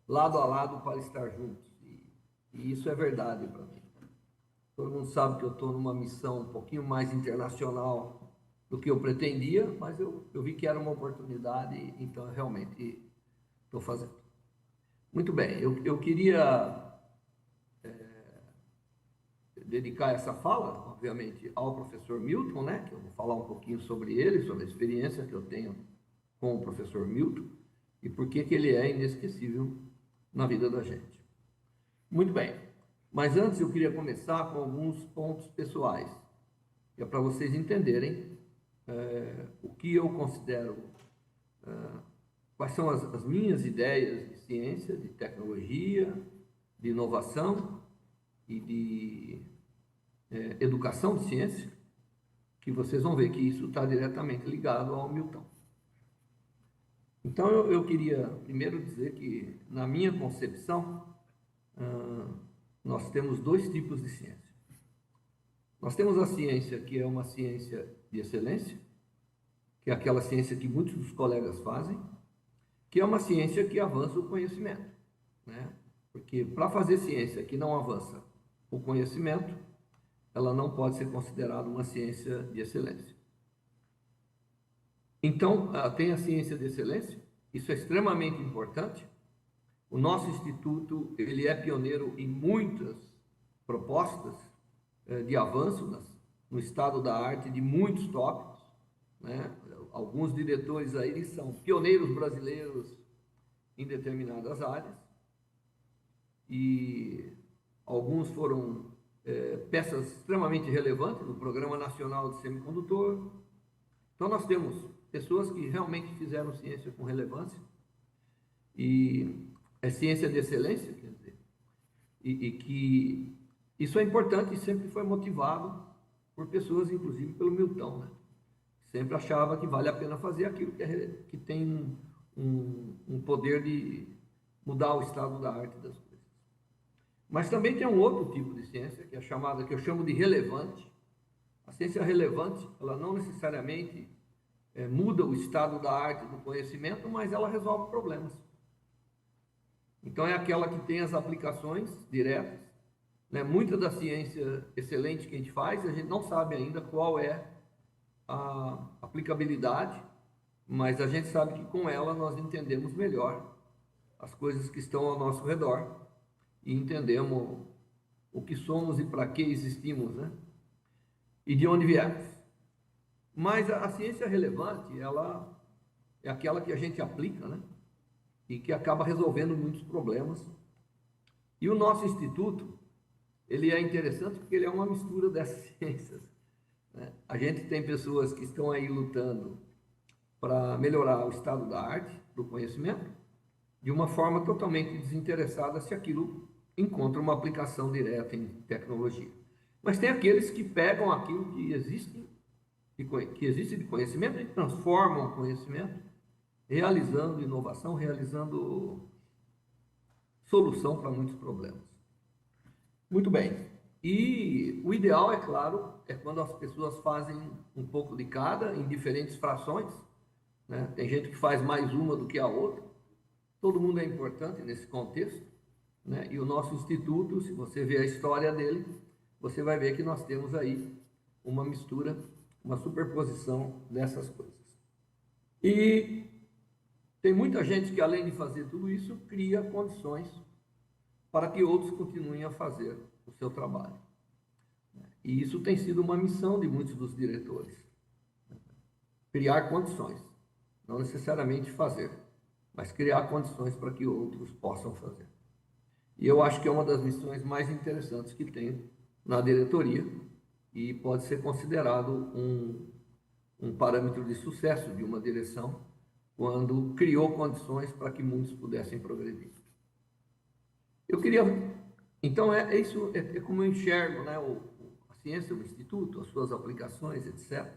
lado a lado para estar juntos, e isso é verdade para mim. Todo mundo sabe que eu estou numa missão um pouquinho mais internacional do que eu pretendia, mas eu vi que era uma oportunidade, então eu realmente estou fazendo. Muito bem, eu queria dedicar essa fala, obviamente, ao professor Milton, né, que eu vou falar um pouquinho sobre ele, sobre a experiência que eu tenho com o professor Milton e por que ele é inesquecível na vida da gente. Muito bem, mas antes eu queria começar com alguns pontos pessoais, que é para vocês entenderem o que eu considero, quais são as minhas ideias de ciência, de tecnologia, de inovação e de educação de ciência, que vocês vão ver que isso está diretamente ligado ao Milton. Então, eu queria primeiro dizer que, na minha concepção, nós temos dois tipos de ciência. Nós temos a ciência que é uma ciência de excelência, que é aquela ciência que muitos dos colegas fazem, que é uma ciência que avança o conhecimento, né? Porque para fazer ciência que não avança o conhecimento, ela não pode ser considerada uma ciência de excelência. Então, tem a ciência de excelência, isso é extremamente importante. O nosso instituto, ele é pioneiro em muitas propostas de avanço no estado da arte de muitos tópicos, né? Alguns diretores aí são pioneiros brasileiros em determinadas áreas e alguns foram peças extremamente relevantes no Programa Nacional de Semicondutor. Então, nós temos pessoas que realmente fizeram ciência com relevância e é ciência de excelência, quer dizer, e que isso é importante e sempre foi motivado por pessoas, inclusive pelo Milton, né? Sempre achava que vale a pena fazer aquilo que tem um poder de mudar o estado da arte das coisas. Mas também tem um outro tipo de ciência, que é chamada, que eu chamo de relevante. A ciência relevante, ela não necessariamente muda o estado da arte do conhecimento, mas ela resolve problemas. Então, é aquela que tem as aplicações diretas, né? Muita da ciência excelente que a gente faz, a gente não sabe ainda qual é a aplicabilidade, mas a gente sabe que com ela nós entendemos melhor as coisas que estão ao nosso redor e entendemos o que somos e para que existimos, né? E de onde viemos. Mas a ciência relevante, ela é aquela que a gente aplica, né? E que acaba resolvendo muitos problemas. E o nosso instituto, ele é interessante porque ele é uma mistura dessas ciências, né? A gente tem pessoas que estão aí lutando para melhorar o estado da arte, do conhecimento, de uma forma totalmente desinteressada se aquilo encontra uma aplicação direta em tecnologia. Mas tem aqueles que pegam aquilo que existe de conhecimento e transformam o conhecimento, realizando inovação, realizando solução para muitos problemas. Muito bem. E o ideal, é claro, é quando as pessoas fazem um pouco de cada, em diferentes frações, né? Tem gente que faz mais uma do que a outra. Todo mundo é importante nesse contexto, né? E o nosso instituto, se você ver a história dele, você vai ver que nós temos aí uma mistura, uma superposição dessas coisas. E tem muita gente que, além de fazer tudo isso, cria condições para que outros continuem a fazer o seu trabalho. E isso tem sido uma missão de muitos dos diretores. Criar condições, não necessariamente fazer, mas criar condições para que outros possam fazer. E eu acho que é uma das missões mais interessantes que tem na diretoria e pode ser considerado um parâmetro de sucesso de uma direção quando criou condições para que muitos pudessem progredir. Eu queria, então é como eu enxergo, né, a ciência, o instituto, as suas aplicações, etc.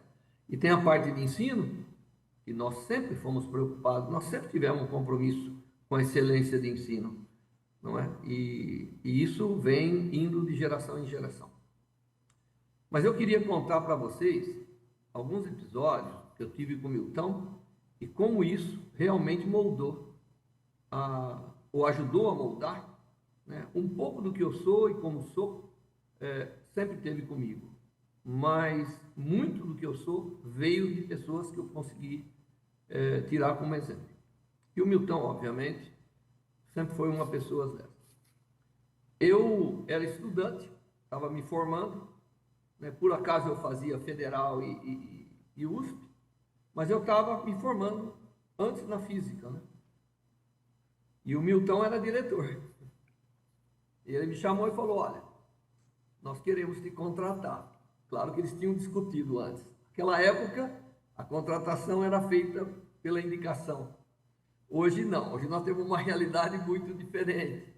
E tem a parte de ensino, que nós sempre fomos preocupados, nós sempre tivemos um compromisso com a excelência de ensino, não é? E isso vem indo de geração em geração. Mas eu queria contar para vocês alguns episódios que eu tive com o Milton e como isso realmente moldou, ou ajudou a moldar, né, um pouco do que eu sou e como sou, sempre teve comigo. Mas muito do que eu sou veio de pessoas que eu consegui tirar como exemplo. E o Milton, obviamente, sempre foi uma pessoa dessas. Eu era estudante, estava me formando, né, por acaso eu fazia federal e USP, mas eu estava me formando antes na física, né? E o Milton era diretor. E ele me chamou e falou: olha, nós queremos te contratar. Claro que eles tinham discutido antes. Naquela época, a contratação era feita pela indicação. Hoje não, hoje nós temos uma realidade muito diferente.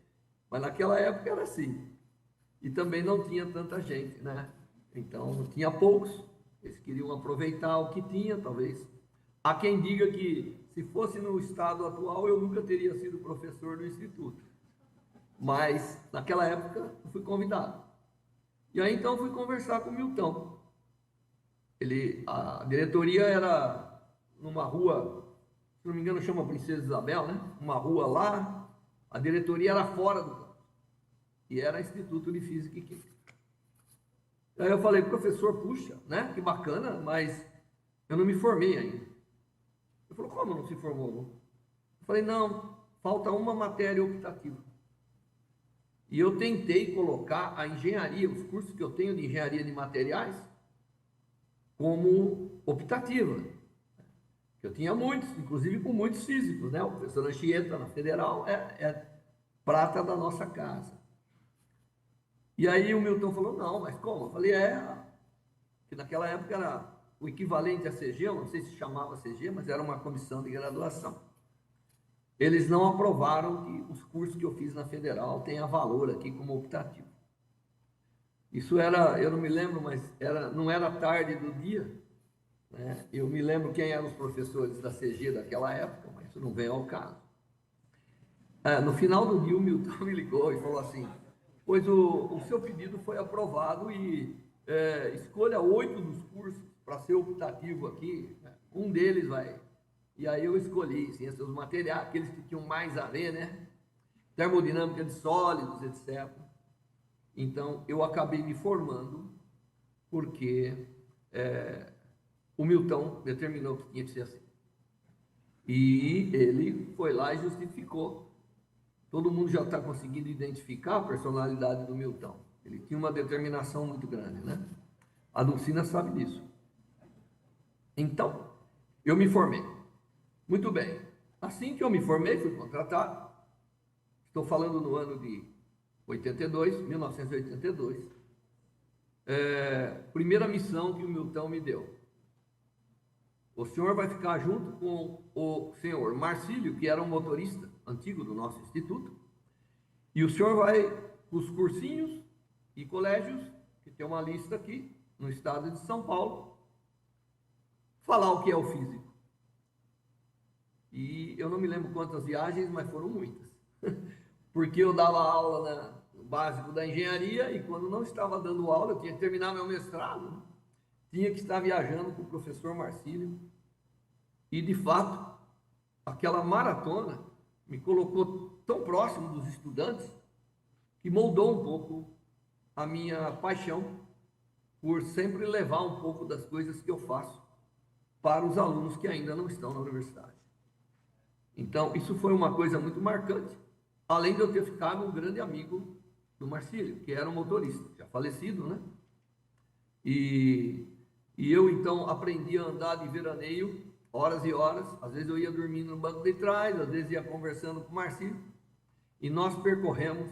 Mas naquela época era assim. E também não tinha tanta gente, né? Então, tinha poucos, eles queriam aproveitar o que tinha, talvez. Há quem diga que, se fosse no estado atual, eu nunca teria sido professor do instituto. Mas, naquela época, eu fui convidado. E aí, então, fui conversar com o Milton. A diretoria era numa rua, se não me engano, chama Princesa Isabel, né? Uma rua lá, a diretoria era fora do campus. E era Instituto de Física e Química. Aí eu falei: professor, puxa, né? Que bacana, mas eu não me formei ainda. Ele falou: como não se formou? Não? Eu falei: não, falta uma matéria optativa. E eu tentei colocar a engenharia, os cursos que eu tenho de engenharia de materiais, como optativa. Eu tinha muitos, inclusive com muitos físicos, né? O professor Anchieta, na Federal, é prata da nossa casa. E aí o Milton falou: não, mas como? Eu falei: que naquela época era o equivalente a CG, eu não sei se chamava CG, mas era uma comissão de graduação. Eles não aprovaram que os cursos que eu fiz na Federal tenham valor aqui como optativo. Isso era, eu não me lembro, mas não era tarde do dia, né? Eu me lembro quem eram os professores da CG daquela época, mas isso não vem ao caso. No final do dia, o Milton me ligou e falou assim: pois o seu pedido foi aprovado e escolha 8 dos cursos para ser optativo aqui, né? Um deles vai. E aí eu escolhi ciências dos materiais, aqueles que tinham mais a ver, né? Termodinâmica de sólidos, etc. Então, eu acabei me formando porque o Milton determinou que tinha que ser assim. E ele foi lá e justificou todo mundo já está conseguindo identificar a personalidade do Milton. Ele tinha uma determinação muito grande, né? A Dulcina sabe disso. Então, eu me formei. Muito bem. Assim que eu me formei, fui contratado. Estou falando no ano de 1982. Primeira missão que o Milton me deu. O senhor vai ficar junto com o senhor Marcílio, que era um motorista antigo do nosso instituto, e o senhor vai para os cursinhos e colégios, que tem uma lista aqui, no estado de São Paulo, falar o que é o físico. E eu não me lembro quantas viagens, mas foram muitas. Porque eu dava aula no básico da engenharia, e quando não estava dando aula, eu tinha que terminar meu mestrado, né? Tinha que estar viajando com o professor Marcílio. E, de fato, aquela maratona me colocou tão próximo dos estudantes que moldou um pouco a minha paixão por sempre levar um pouco das coisas que eu faço para os alunos que ainda não estão na universidade. Então, isso foi uma coisa muito marcante, além de eu ter ficado um grande amigo do Marcílio, que era um motorista, já falecido, né? E eu, então, aprendi a andar de veraneio, horas e horas. Às vezes eu ia dormindo no banco de trás, às vezes ia conversando com o Marcílio. E nós percorremos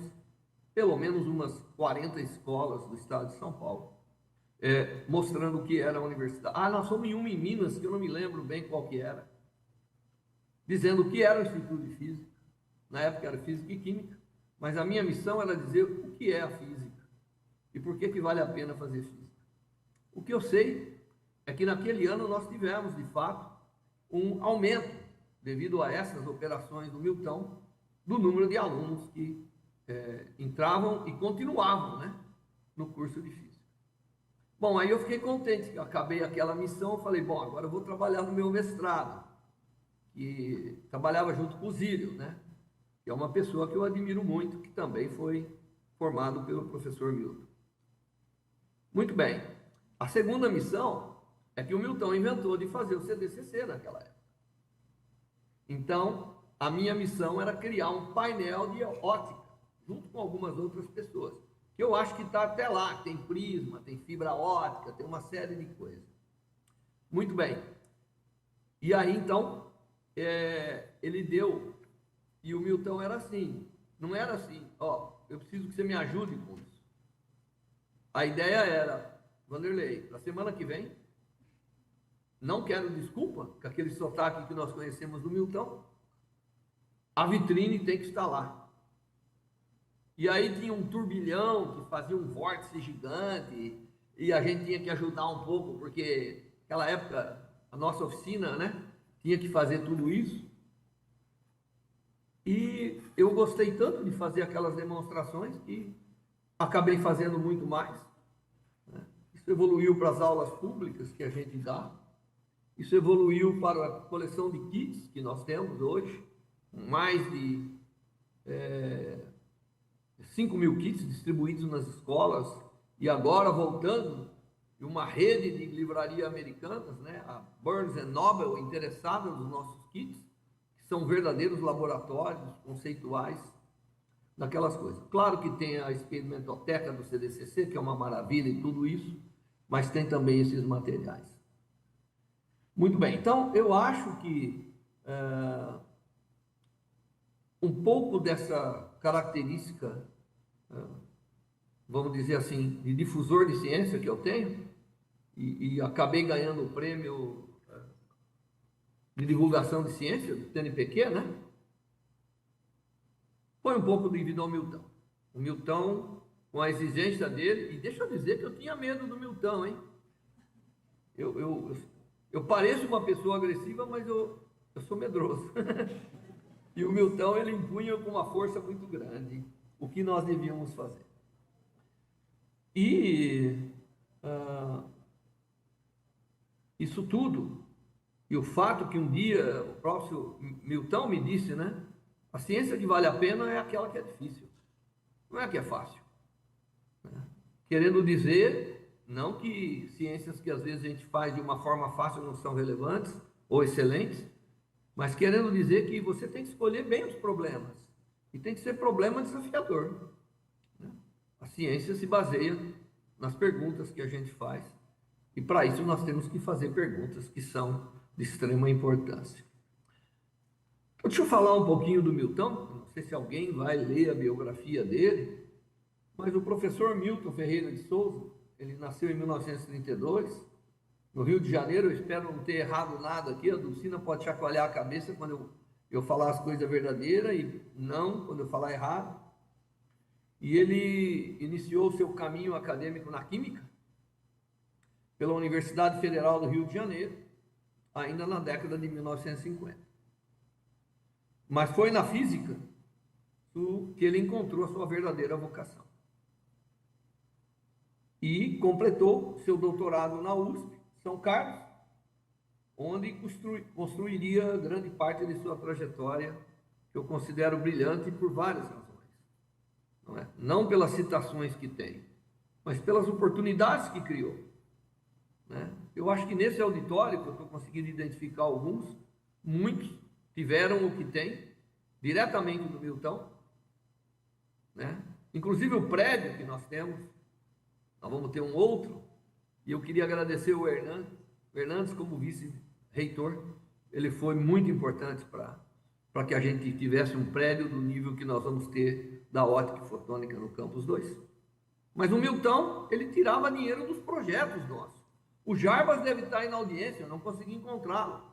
pelo menos umas 40 escolas do estado de São Paulo, mostrando o que era a universidade. Nós fomos em uma em Minas, que eu não me lembro bem qual que era, dizendo o que era o Instituto de Física. Na época era Física e Química, mas a minha missão era dizer o que é a física e por que vale a pena fazer física. O que eu sei é que naquele ano nós tivemos, de fato, um aumento, devido a essas operações do Milton, do número de alunos que entravam e continuavam, né, no curso de Física. Bom, aí eu fiquei contente, que eu acabei aquela missão, eu falei, bom, agora eu vou trabalhar no meu mestrado, e trabalhava junto com o Zílio, né, que é uma pessoa que eu admiro muito, que também foi formado pelo professor Milton. Muito bem. A segunda missão é que o Milton inventou de fazer o CDCC naquela época. Então, a minha missão era criar um painel de ótica, junto com algumas outras pessoas, que eu acho que está até lá, tem prisma, tem fibra ótica, tem uma série de coisas. Muito bem. E aí, então, ele deu, e o Milton era assim, não era assim, eu preciso que você me ajude com isso. A ideia era, Vanderlei, para a semana que vem, não quero desculpa, com aquele sotaque que nós conhecemos do Milton, a vitrine tem que estar lá. E aí tinha um turbilhão que fazia um vórtice gigante, e a gente tinha que ajudar um pouco, porque naquela época a nossa oficina, né, tinha que fazer tudo isso. E eu gostei tanto de fazer aquelas demonstrações que acabei fazendo muito mais. Isso evoluiu para as aulas públicas que a gente dá. Isso evoluiu para a coleção de kits que nós temos hoje, mais de 5.000 kits distribuídos nas escolas, e agora voltando de uma rede de livraria americanas, né, a Barnes & Noble, interessada nos nossos kits, que são verdadeiros laboratórios conceituais daquelas coisas. Claro que tem a experimentoteca do CDCC, que é uma maravilha e tudo isso, mas tem também esses materiais. Muito bem, então eu acho que um pouco dessa característica, vamos dizer assim, de difusor de ciência que eu tenho, e acabei ganhando o prêmio de divulgação de ciência do TNPq, né? Foi um pouco devido ao Milton. O Milton, com a exigência dele, e deixa eu dizer que eu tinha medo do Milton, hein? Eu pareço uma pessoa agressiva, mas eu sou medroso. E o Milton, ele impunha com uma força muito grande o que nós devíamos fazer. E isso tudo, e o fato que um dia o próprio Milton me disse, né? A ciência que vale a pena é aquela que é difícil, não é a que é fácil. Querendo dizer, não que ciências que às vezes a gente faz de uma forma fácil não são relevantes ou excelentes, mas querendo dizer que você tem que escolher bem os problemas E tem que ser problema desafiador, né? A ciência se baseia nas perguntas que a gente faz. E para isso nós temos que fazer perguntas que são de extrema importância. Então, deixa eu falar um pouquinho do Milton. Não sei se alguém vai ler a biografia dele, mas o professor Milton Ferreira de Souza, ele nasceu em 1932, no Rio de Janeiro. Eu espero não ter errado nada aqui. A Dulcina pode chacoalhar a cabeça quando eu falar as coisas verdadeiras e não quando eu falar errado. E ele iniciou o seu caminho acadêmico na Química pela Universidade Federal do Rio de Janeiro, ainda na década de 1950. Mas foi na Física que ele encontrou a sua verdadeira vocação. E completou seu doutorado na USP, São Carlos, onde construiria grande parte de sua trajetória, que eu considero brilhante por várias razões. Não pelas citações que tem, mas pelas oportunidades que criou. Eu acho que nesse auditório, que eu estou conseguindo identificar alguns, muitos tiveram o que tem, diretamente do Milton, Inclusive o prédio que nós temos, nós vamos ter um outro, e eu queria agradecer o Hernandes como vice-reitor. Ele foi muito importante para que a gente tivesse um prédio do nível que nós vamos ter da ótica fotônica no Campus 2. Mas o Milton, ele tirava dinheiro dos projetos nossos. O Jarbas deve estar aí na audiência, eu não consegui encontrá-lo.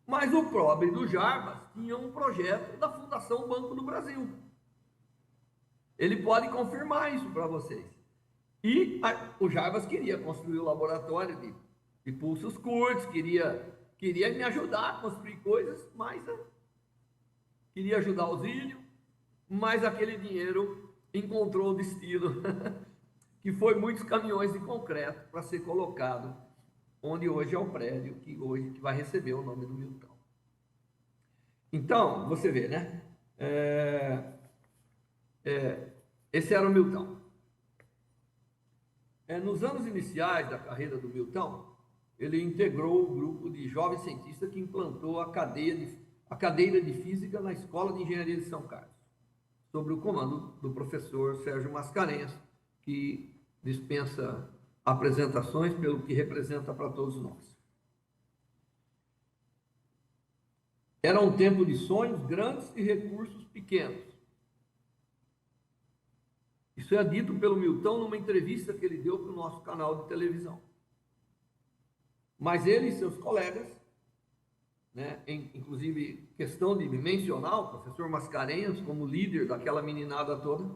Mas o pobre do Jarbas tinha um projeto da Fundação Banco do Brasil. Ele pode confirmar isso para vocês. E o Jarbas queria construir o laboratório de pulsos curtos, queria me ajudar a construir coisas, mas queria ajudar o Zílio, mas aquele dinheiro encontrou o destino, que foi muitos caminhões de concreto para ser colocado onde hoje é o prédio que vai receber o nome do Milton. Então, você vê, né? Esse era o Milton. Nos anos iniciais da carreira do Milton, ele integrou o grupo de jovens cientistas que implantou a cadeira de Física na Escola de Engenharia de São Carlos, sob o comando do professor Sérgio Mascarenhas, que dispensa apresentações pelo que representa para todos nós. Era um tempo de sonhos grandes e recursos pequenos. Isso é dito pelo Milton numa entrevista que ele deu para o nosso canal de televisão. Mas ele e seus colegas, inclusive questão de mencionar o professor Mascarenhas como líder daquela meninada toda,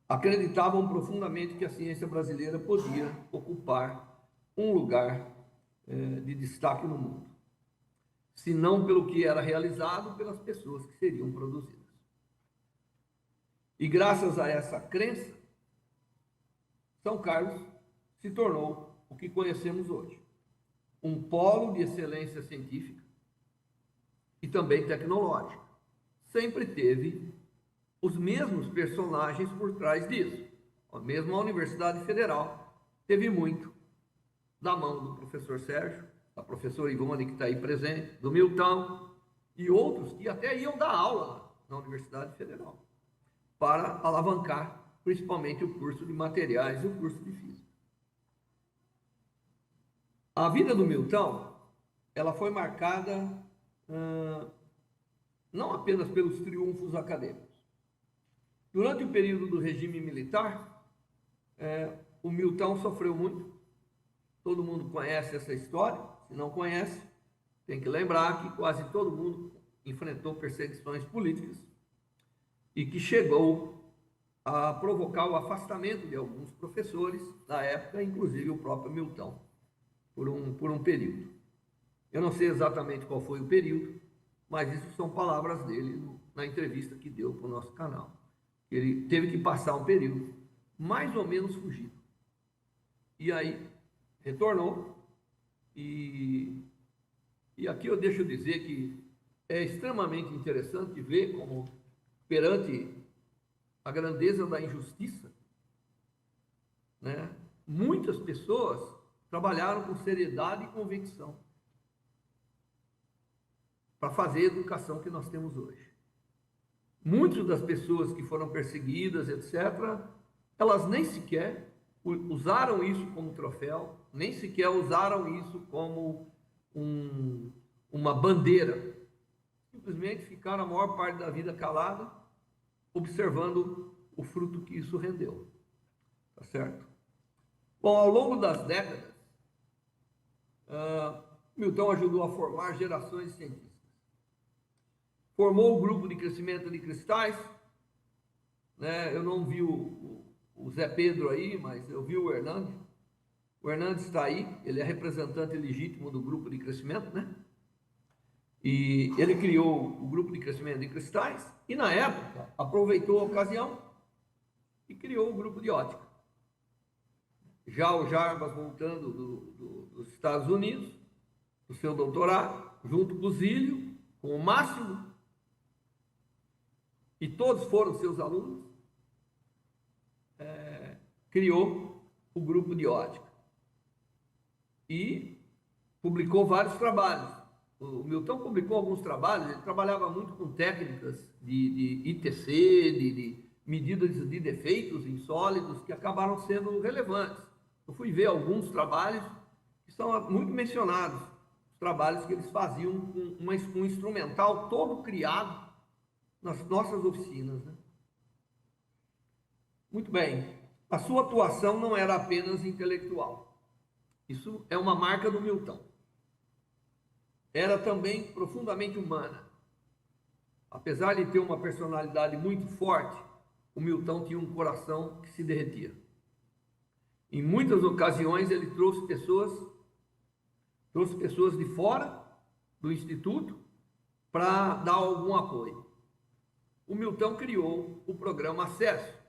acreditavam profundamente que a ciência brasileira podia ocupar um lugar de destaque no mundo, se não pelo que era realizado, pelas pessoas que seriam produzidas. E graças a essa crença, São Carlos se tornou o que conhecemos hoje, um polo de excelência científica e também tecnológica. Sempre teve os mesmos personagens por trás disso. Mesmo a Universidade Federal teve muito da mão do professor Sérgio, da professora Ivone, que está aí presente, do Milton, e outros que até iam dar aula na Universidade Federal, para alavancar principalmente o curso de materiais e o curso de física. A vida do Milton, ela foi marcada não apenas pelos triunfos acadêmicos. Durante o período do regime militar, o Milton sofreu muito. Todo mundo conhece essa história. Se não conhece, tem que lembrar que quase todo mundo enfrentou perseguições políticas e que chegou a provocar o afastamento de alguns professores da época, inclusive o próprio Milton, por um período. Eu não sei exatamente qual foi o período, mas isso são palavras dele na entrevista que deu para o nosso canal. Ele teve que passar um período mais ou menos fugido. E aí retornou, e aqui eu deixo dizer que é extremamente interessante ver como, perante a grandeza da injustiça, muitas pessoas trabalharam com seriedade e convicção para fazer a educação que nós temos hoje. Muitas das pessoas que foram perseguidas, etc., elas nem sequer usaram isso como troféu, nem sequer usaram isso como uma bandeira. Simplesmente ficaram a maior parte da vida calada, observando o fruto que isso rendeu. Tá certo? Bom, ao longo das décadas, Milton ajudou a formar gerações de cientistas. Formou o grupo de crescimento de cristais, né? Eu não vi o Zé Pedro aí, mas eu vi o Hernandes. O Hernandes está aí, ele é representante legítimo do grupo de crescimento, né? E ele criou o grupo de crescimento de cristais e, na época, aproveitou a ocasião e criou o grupo de ótica. Já o Jarbas, voltando dos Estados Unidos, do seu doutorado, junto com o Zílio, com o Máximo, e todos foram seus alunos, criou o grupo de ótica e publicou vários trabalhos. O Milton publicou alguns trabalhos, ele trabalhava muito com técnicas de ITC, de medidas de defeitos em sólidos, que acabaram sendo relevantes. Eu fui ver alguns trabalhos que são muito mencionados, os trabalhos que eles faziam com um instrumental todo criado nas nossas oficinas, né? Muito bem, a sua atuação não era apenas intelectual. Isso é uma marca do Milton. Era também profundamente humana. Apesar de ter uma personalidade muito forte, o Milton tinha um coração que se derretia. Em muitas ocasiões ele trouxe pessoas de fora do Instituto para dar algum apoio. O Milton criou o programa Acesso,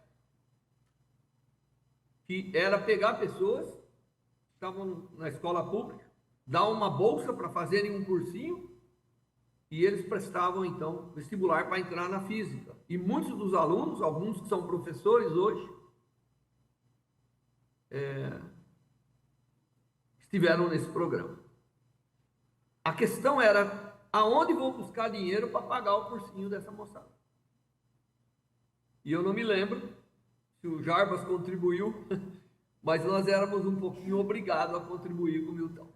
que era pegar pessoas que estavam na escola pública, dar uma bolsa para fazerem um cursinho e eles prestavam, então, vestibular para entrar na física. E muitos dos alunos, alguns que são professores hoje, estiveram nesse programa. A questão era, aonde vou buscar dinheiro para pagar o cursinho dessa moçada? E eu não me lembro se o Jarbas contribuiu, mas nós éramos um pouquinho obrigados a contribuir com o Milton.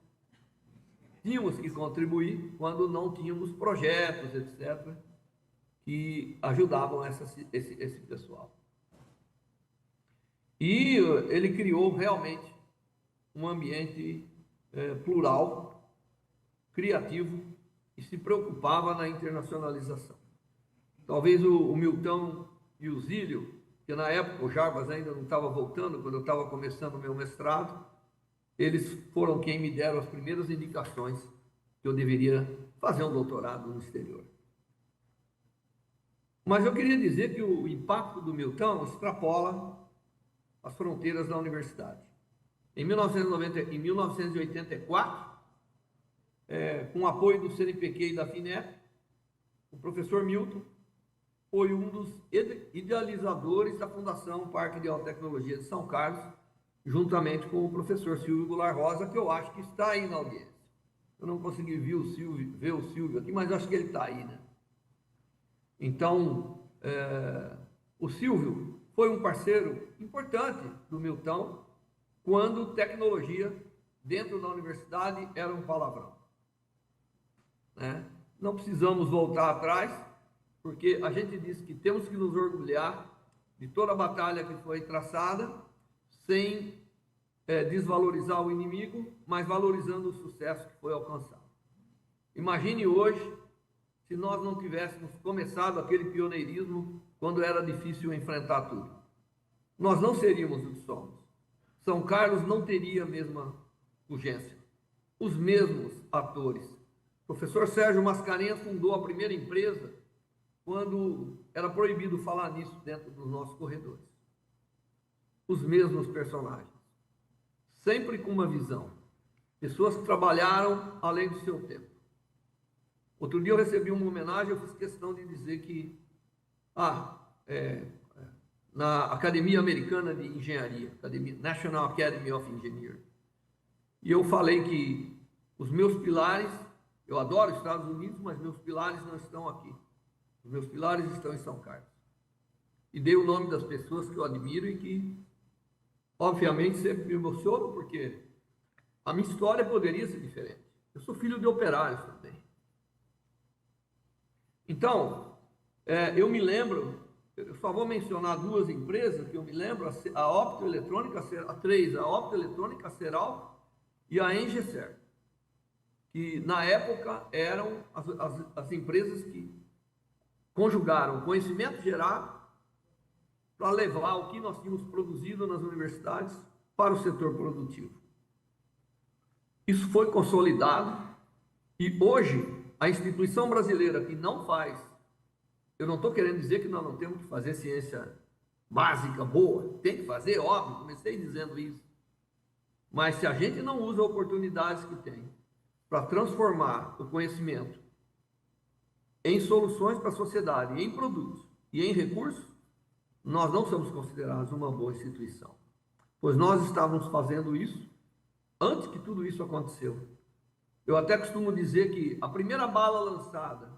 Tínhamos que contribuir quando não tínhamos projetos, etc., que ajudavam esse pessoal. E ele criou realmente um ambiente plural, criativo, e se preocupava na internacionalização. Talvez o Milton e o Zílio, que na época o Jarbas ainda não estava voltando, quando eu estava começando o meu mestrado, eles foram quem me deram as primeiras indicações que eu deveria fazer um doutorado no exterior. Mas eu queria dizer que o impacto do Milton extrapola as fronteiras da universidade. Em 1984, com o apoio do CNPq e da FINEP, o professor Milton foi um dos idealizadores da Fundação Parque de Alta Tecnologia de São Carlos, juntamente com o professor Silvio Goulart Rosa, que eu acho que está aí na audiência. Eu não consegui ver o Silvio aqui, mas acho que ele está aí, né? Então, o Silvio foi um parceiro importante do Milton quando tecnologia dentro da universidade era um palavrão, né? Não precisamos voltar atrás, porque a gente disse que temos que nos orgulhar de toda a batalha que foi traçada, sem desvalorizar o inimigo, mas valorizando o sucesso que foi alcançado. Imagine hoje se nós não tivéssemos começado aquele pioneirismo quando era difícil enfrentar tudo. Nós não seríamos o que somos. São Carlos não teria a mesma urgência, os mesmos atores. O professor Sérgio Mascarenhas fundou a primeira empresa quando era proibido falar nisso dentro dos nossos corredores. Os mesmos personagens, sempre com uma visão. Pessoas que trabalharam além do seu tempo. Outro dia eu recebi uma homenagem, eu fiz questão de dizer que na Academia Americana de Engenharia, National Academy of Engineering, e eu falei que os meus pilares, eu adoro os Estados Unidos, mas meus pilares não estão aqui. Os meus pilares estão em São Carlos. E dei o nome das pessoas que eu admiro e que, obviamente, sempre me emociono, porque a minha história poderia ser diferente. Eu sou filho de operários também. Então, eu me lembro, eu só vou mencionar duas empresas que eu me lembro, a Optoeletrônica, a Optoeletrônica, a Ceral e a Engecer, que na época eram as empresas que conjugaram conhecimento geral para levar o que nós tínhamos produzido nas universidades para o setor produtivo. Isso foi consolidado e hoje a instituição brasileira que não faz, eu não estou querendo dizer que nós não temos que fazer ciência básica boa, tem que fazer, óbvio, comecei dizendo isso, mas se a gente não usa oportunidades que tem para transformar o conhecimento em soluções para a sociedade, em produtos e em recursos, nós não somos considerados uma boa instituição, pois nós estávamos fazendo isso antes que tudo isso aconteceu. Eu até costumo dizer que a primeira bala lançada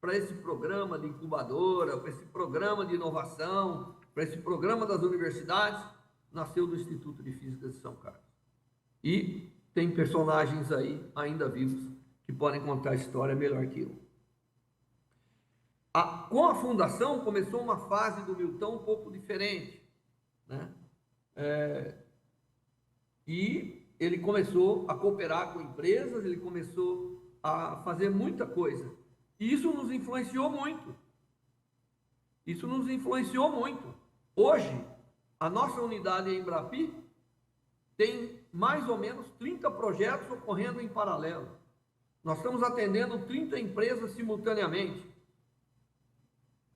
para esse programa de incubadora, para esse programa de inovação, para esse programa das universidades, nasceu do Instituto de Física de São Carlos. E tem personagens aí ainda vivos que podem contar a história melhor que eu. Com a fundação começou uma fase do Milton um pouco diferente, né? E ele começou a cooperar com empresas, ele começou a fazer muita coisa. E isso nos influenciou muito. Isso nos influenciou muito. Hoje, a nossa unidade em Embrapi tem mais ou menos 30 projetos ocorrendo em paralelo. Nós estamos atendendo 30 empresas simultaneamente.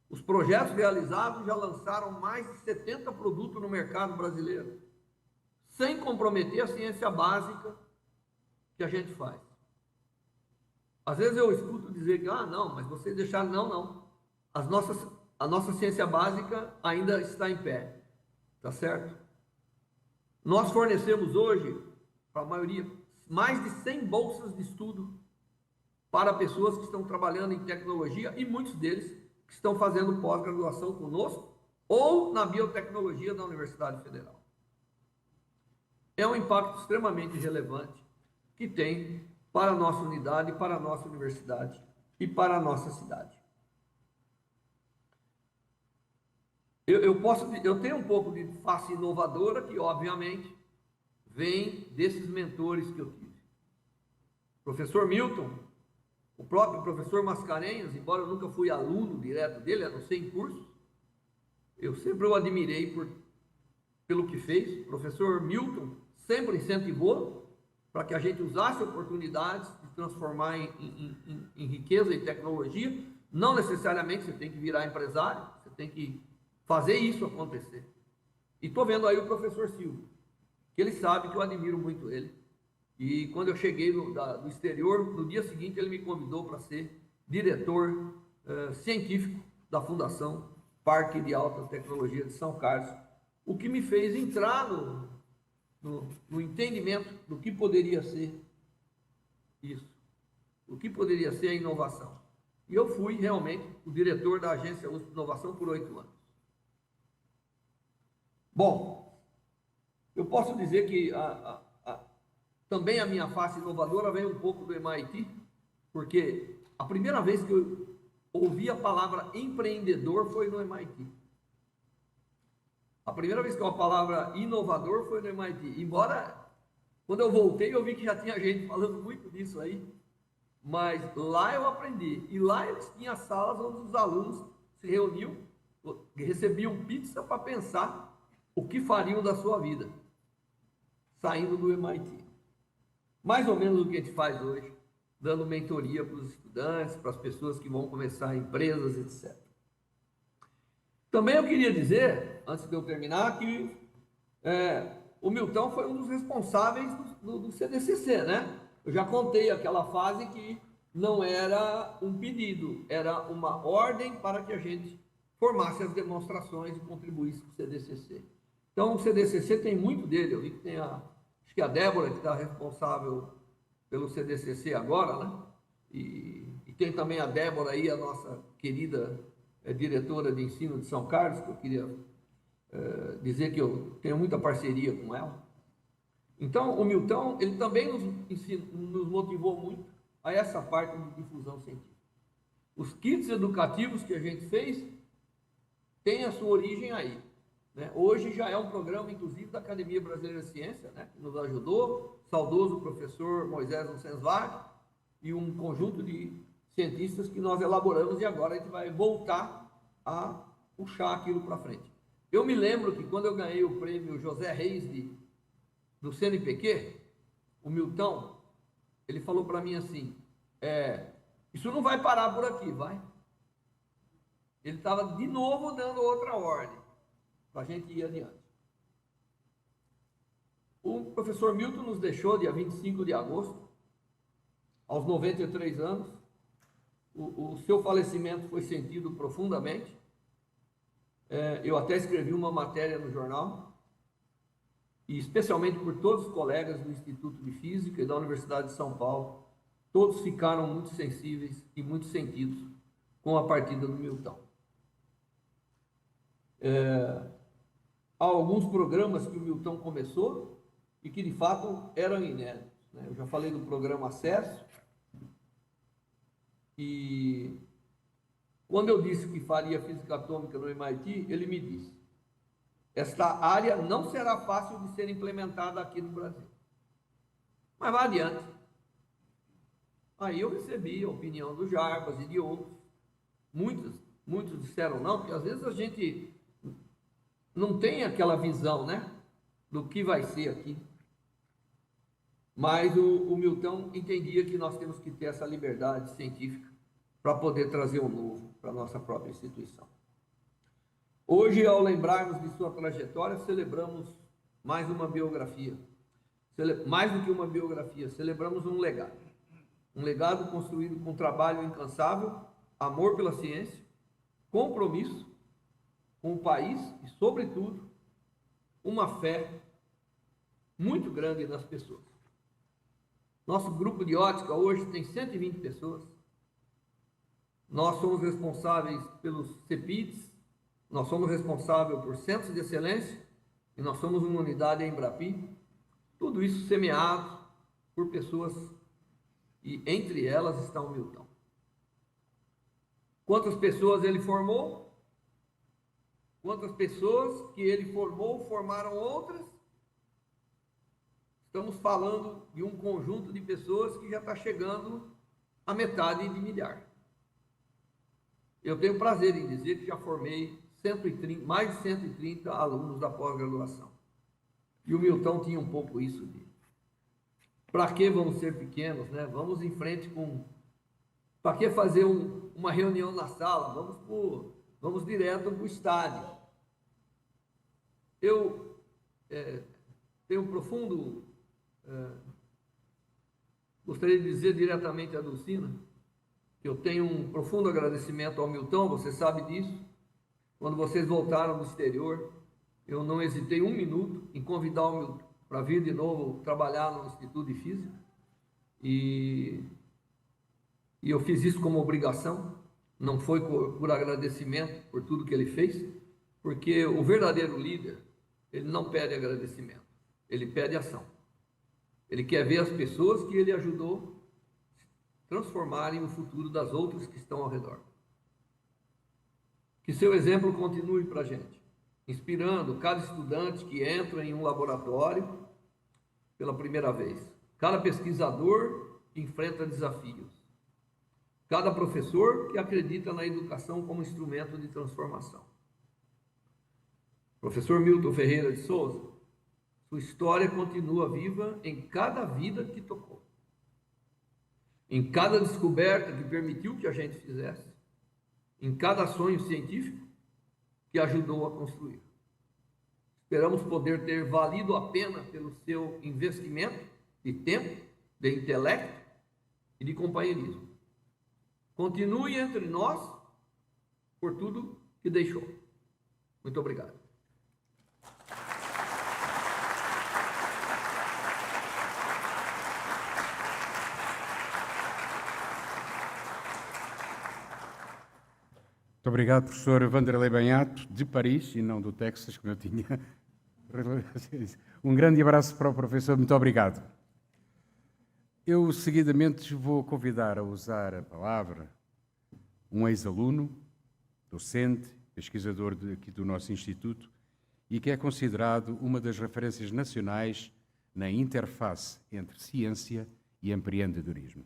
Os projetos realizados já lançaram mais de 70 produtos no mercado brasileiro, sem comprometer a ciência básica que a gente faz. Às vezes eu escuto dizer que, não, mas vocês deixaram, não. A nossa ciência básica ainda está em pé, tá certo? Nós fornecemos hoje, para a maioria, mais de 100 bolsas de estudo para pessoas que estão trabalhando em tecnologia e muitos deles que estão fazendo pós-graduação conosco ou na biotecnologia da Universidade Federal. É um impacto extremamente relevante que tem para a nossa unidade, para a nossa universidade e para a nossa cidade. Eu tenho um pouco de face inovadora que, obviamente, vem desses mentores que eu tive. Professor Milton, o próprio professor Mascarenhas, embora eu nunca fui aluno direto dele, a não ser em cursos, eu sempre o admirei pelo que fez. O professor Milton sempre incentivou para que a gente usasse oportunidades de transformar em riqueza e tecnologia. Não necessariamente você tem que virar empresário, você tem que fazer isso acontecer. E estou vendo aí o professor Silvio, que ele sabe que eu admiro muito ele. E quando eu cheguei do exterior, no dia seguinte ele me convidou para ser diretor científico da Fundação Parque de Alta Tecnologia de São Carlos, o que me fez entrar no entendimento do que poderia ser isso, o que poderia ser a inovação. E eu fui realmente o diretor da Agência USP de Inovação por 8 anos. Bom, eu posso dizer que também a minha face inovadora vem um pouco do MIT, porque a primeira vez que eu ouvi a palavra empreendedor foi no MIT. A primeira vez que eu ouvi a palavra inovador foi no MIT. Embora, quando eu voltei, eu vi que já tinha gente falando muito disso aí, mas lá eu aprendi. E lá eles tinham salas onde os alunos se reuniam, recebiam pizza para pensar o que fariam da sua vida, saindo do MIT. Mais ou menos o que a gente faz hoje, dando mentoria para os estudantes, para as pessoas que vão começar empresas, etc. Também eu queria dizer, antes de eu terminar, que o Milton foi um dos responsáveis do CDCC, né? Eu já contei aquela fase que não era um pedido, era uma ordem para que a gente formasse as demonstrações e contribuísse com o CDCC. Então, o CDCC tem muito dele. Eu vi que tem acho que a Débora, que está responsável pelo CDCC agora, né? E e tem também a Débora aí, a nossa querida diretora de ensino de São Carlos, que eu queria dizer que eu tenho muita parceria com ela. Então, o Milton, ele também nos motivou muito a essa parte de difusão científica. Os kits educativos que a gente fez têm a sua origem aí, né? Hoje já é um programa, inclusive, da Academia Brasileira de Ciência, né, que nos ajudou, saudoso professor Moisés Onsensvag, e um conjunto de cientistas que nós elaboramos, e agora a gente vai voltar a puxar aquilo para frente. Eu me lembro que quando eu ganhei o prêmio José Reis do CNPq, o Milton, ele falou para mim assim, isso não vai parar por aqui, vai? Ele estava de novo dando outra ordem para a gente ir adiante. O professor Milton nos deixou dia 25 de agosto, aos 93 anos. O seu falecimento foi sentido profundamente. Eu até escrevi uma matéria no jornal, e especialmente por todos os colegas do Instituto de Física e da Universidade de São Paulo, todos ficaram muito sensíveis e muito sentidos com a partida do Milton. Há alguns programas que o Milton começou e que de fato eram inéditos, né? Eu já falei do programa Acesso, e quando eu disse que faria física atômica no MIT, ele me disse: esta área não será fácil de ser implementada aqui no Brasil, mas vá adiante. Aí eu recebi a opinião do Jarbas e de outros. Muitos disseram não, porque às vezes a gente não tem aquela visão, né, do que vai ser aqui. Mas o Milton entendia que nós temos que ter essa liberdade científica para poder trazer o novo para a nossa própria instituição. Hoje, ao lembrarmos de sua trajetória, celebramos mais uma biografia. Mais do que uma biografia, celebramos um legado. Um legado construído com trabalho incansável, amor pela ciência, compromisso com o país e, sobretudo, uma fé muito grande nas pessoas. Nosso grupo de ótica hoje tem 120 pessoas. Nós somos responsáveis pelos CEPIDs, nós somos responsáveis por centros de excelência e nós somos uma unidade em Embrapi. Tudo isso semeado por pessoas, e entre elas está o Milton. Quantas pessoas ele formou? Quantas pessoas que ele formou formaram outras? Estamos falando de um conjunto de pessoas que já está chegando a metade de milhar. Eu tenho prazer em dizer que já formei mais de 130 alunos da pós-graduação. E o Milton tinha um pouco isso de: para que vamos ser pequenos, né? Vamos em frente com... Para que fazer uma reunião na sala? Vamos direto para o estádio. Eu tenho um profundo... gostaria de dizer diretamente a Dulcina que eu tenho um profundo agradecimento ao Milton, você sabe disso. Quando vocês voltaram do exterior, eu não hesitei um minuto em convidar o Milton para vir de novo trabalhar no Instituto de Física, e eu fiz isso como obrigação, não foi por agradecimento por tudo que ele fez, porque o verdadeiro líder, ele não pede agradecimento, ele pede ação. Ele quer ver as pessoas que ele ajudou transformarem o futuro das outras que estão ao redor. Que seu exemplo continue para a gente, inspirando cada estudante que entra em um laboratório pela primeira vez, cada pesquisador que enfrenta desafios, cada professor que acredita na educação como instrumento de transformação. Professor Milton Ferreira de Souza, sua história continua viva em cada vida que tocou, em cada descoberta que permitiu que a gente fizesse, em cada sonho científico que ajudou a construir. Esperamos poder ter valido a pena pelo seu investimento de tempo, de intelecto e de companheirismo. Continue entre nós por tudo que deixou. Muito obrigado. Muito obrigado, professor Vanderlei Banhato, de Paris, e não do Texas, como eu tinha. Um grande abraço para o professor, muito obrigado. Eu, seguidamente, vou convidar a usar a palavra um ex-aluno, docente, pesquisador aqui do nosso Instituto, e que é considerado uma das referências nacionais na interface entre ciência e empreendedorismo.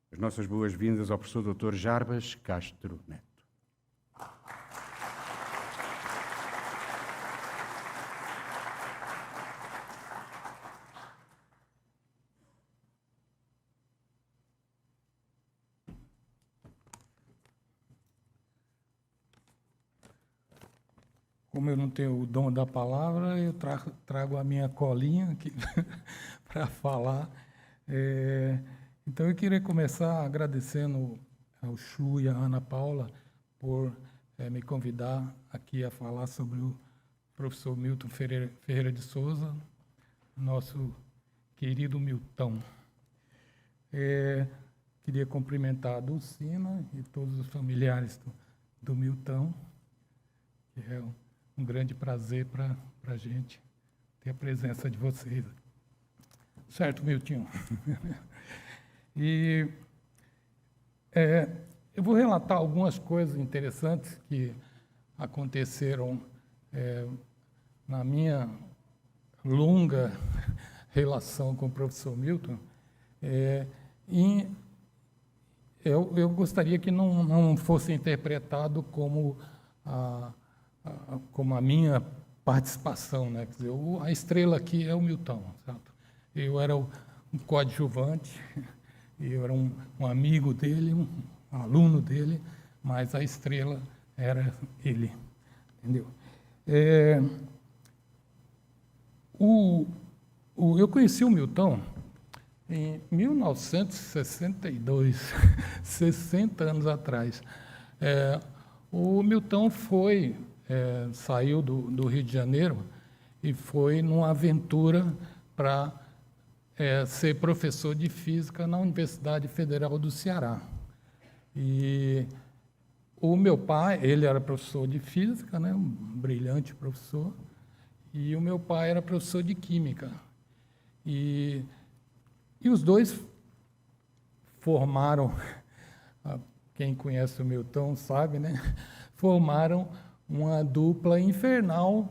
As nossas boas-vindas ao professor Dr. Jarbas Castro Neto. Como eu não tenho o dom da palavra, eu trago a minha colinha aqui para falar. Então, eu queria começar agradecendo ao Chu e à Ana Paula por me convidar aqui a falar sobre o professor Milton Ferreira de Souza, nosso querido Milton. Queria cumprimentar a Dulcina e todos os familiares do Milton, que é um grande prazer para a gente ter a presença de vocês. Certo, Milton? E eu vou relatar algumas coisas interessantes que aconteceram na minha longa relação com o professor Milton. E eu gostaria que não fosse interpretado como a minha participação, né? Quer dizer, a estrela aqui é o Milton, certo? Eu era um coadjuvante, eu era um amigo dele, um aluno dele, mas a estrela era ele, entendeu? Eu conheci o Milton em 1962, 60 anos atrás. O Milton saiu do Rio de Janeiro e foi numa aventura para ser professor de física na Universidade Federal do Ceará. E o meu pai, ele era professor de física, né, um brilhante professor, e o meu pai era professor de química. E os dois formaram, quem conhece o Milton sabe, né, formaram uma dupla infernal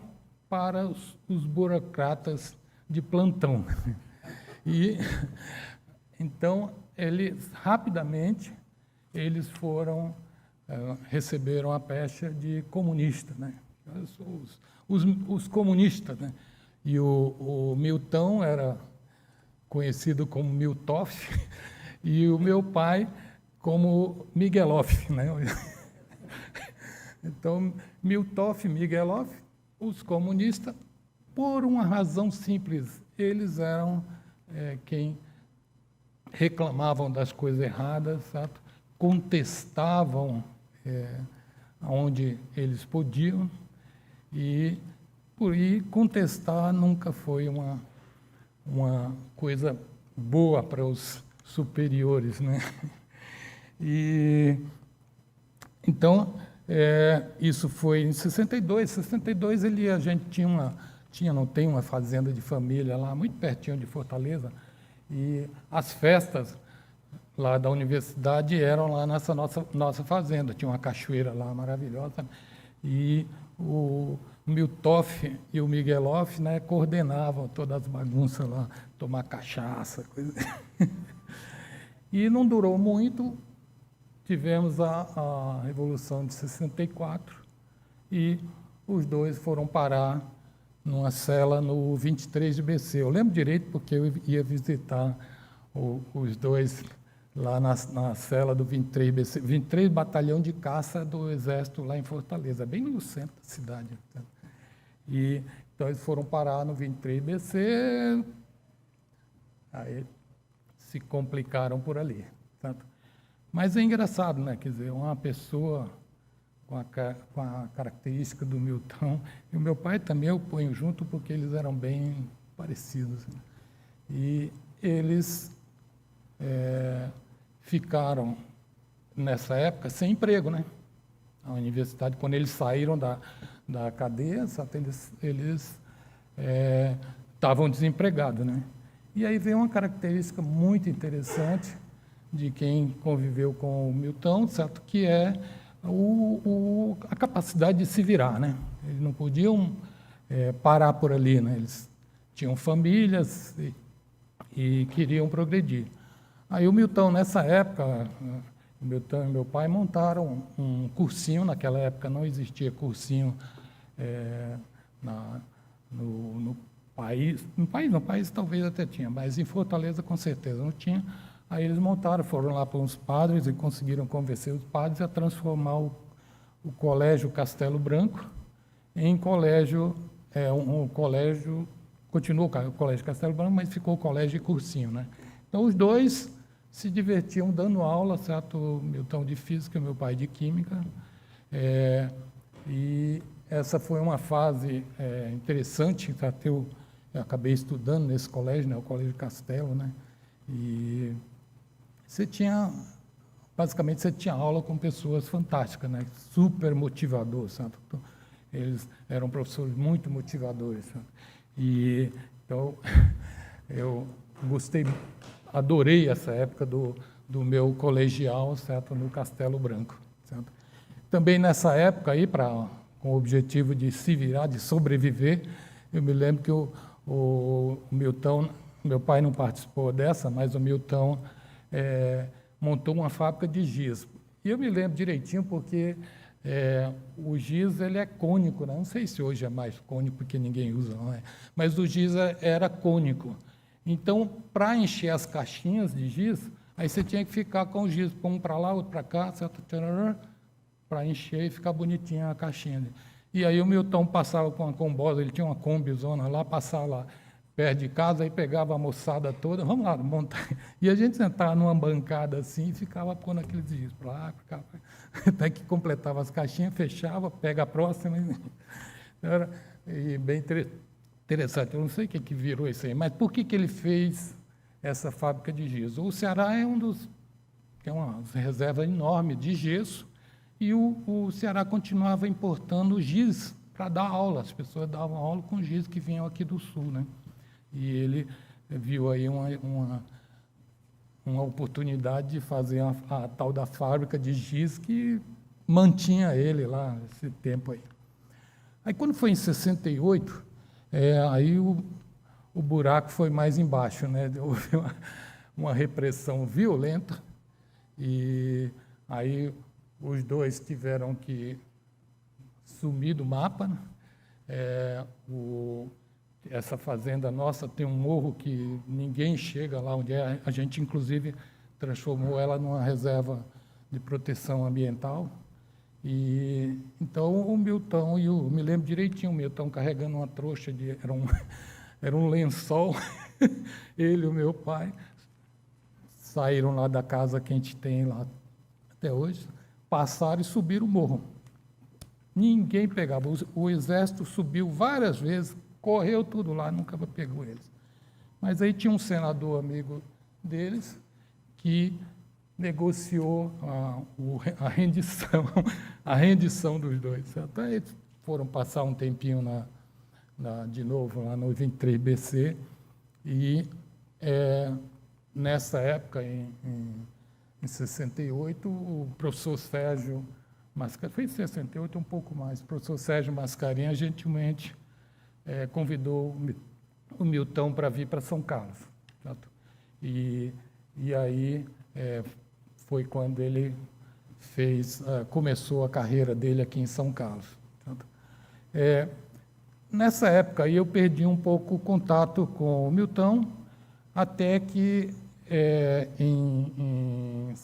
para os burocratas de plantão. E então rapidamente eles receberam a pecha de comunista, né? Os comunistas, né? E o Milton era conhecido como Miltoff e o meu pai como Migueloff, né? Então, Miltoff e Migueloff, os comunistas, por uma razão simples, eles eram quem reclamavam das coisas erradas, sabe? Contestavam onde eles podiam, e contestar nunca foi uma coisa boa para os superiores, né? E então isso foi em 62. 62 a gente tem uma fazenda de família lá muito pertinho de Fortaleza, e as festas lá da universidade eram lá nessa nossa fazenda. Tinha uma cachoeira lá maravilhosa, e o Miltoff e o Migueloff, né, coordenavam todas as bagunças lá, tomar cachaça, coisa. E não durou muito, tivemos a Revolução de 64, e os dois foram parar numa cela no 23 de BC. Eu lembro direito porque eu ia visitar os dois lá na cela do 23 BC, 23 Batalhão de Caça do Exército lá em Fortaleza, bem no centro da cidade. E então eles foram parar no 23 BC, aí se complicaram por ali. Certo? Mas é engraçado, né? Quer dizer, uma pessoa com a característica do Milton, e o meu pai também eu ponho junto porque eles eram bem parecidos. Né? E eles ficaram nessa época, sem emprego, né? A universidade, quando eles saíram da cadeia, sabe, eles estavam desempregados, né? E aí veio uma característica muito interessante de quem conviveu com o Milton, certo? Que é a capacidade de se virar, né? Eles não podiam parar por ali, né? Eles tinham famílias e queriam progredir. Aí o Milton, nessa época, o Milton e meu pai montaram um cursinho. Naquela época não existia cursinho no país. No país talvez até tinha, mas em Fortaleza com certeza não tinha. Aí eles montaram, foram lá para uns padres e conseguiram convencer os padres a transformar o Colégio Castelo Branco em colégio, continuou o Colégio Castelo Branco, mas ficou o colégio e cursinho, né? Então os dois se divertiam dando aula, certo? O Milton de Física, meu pai de Química. E essa foi uma fase interessante, certo? Eu acabei estudando nesse colégio, né? O Colégio Castelo, né? E basicamente, você tinha aula com pessoas fantásticas, né? Super motivadores, sabe? Então, eles eram professores muito motivadores, sabe? E então eu adorei essa época do meu colegial, certo? No Castelo Branco, certo? Também nessa época aí, com o objetivo de se virar, de sobreviver, eu me lembro que o Milton, meu pai não participou dessa, mas o Milton montou uma fábrica de giz. E eu me lembro direitinho porque o giz ele é cônico, né? Não sei se hoje é mais cônico porque ninguém usa, não é? Mas o giz era cônico. Então, para encher as caixinhas de giz, aí você tinha que ficar com o giz, um para lá, outro para cá, para encher e ficar bonitinha a caixinha. E aí o Milton passava com uma combosa, ele tinha uma combizona lá, passava lá perto de casa, aí pegava a moçada toda, vamos lá, montar. E a gente sentava numa bancada assim e ficava pondo aqueles giz para lá, para cá, até que completava as caixinhas, fechava, pega a próxima. Era bem interessante. Eu não sei o que virou isso aí, mas por que ele fez essa fábrica de gesso? O Ceará tem uma reserva enorme de gesso, e o Ceará continuava importando giz para dar aula. As pessoas davam aula com giz que vinham aqui do Sul, né? E ele viu aí uma oportunidade de fazer a tal da fábrica de giz que mantinha ele lá esse tempo aí. Aí, quando foi em 68, aí o buraco foi mais embaixo, né? Houve uma repressão violenta, e aí os dois tiveram que sumir do mapa, né? Essa fazenda nossa tem um morro que ninguém chega lá onde é. A gente, inclusive, transformou ela numa reserva de proteção ambiental. E então o Milton me lembro direitinho, o Milton carregando uma trouxa era um lençol. Ele e o meu pai saíram lá da casa que a gente tem lá até hoje, passaram e subiram o morro. Ninguém pegava. O exército subiu várias vezes, correu tudo lá, nunca pegou eles. Mas aí tinha um senador amigo deles que negociou a rendição dos dois. Certo? Aí eles foram passar um tempinho de novo lá no 23BC, e nessa época, em 68, o professor Sérgio Mascarenhas, foi em 68, um pouco mais, o professor Sérgio Mascarenhas gentilmente convidou o Milton para vir para São Carlos. Certo? E aí foi quando ele começou a carreira dele aqui em São Carlos. Certo? Nessa época aí eu perdi um pouco o contato com o Milton, até que em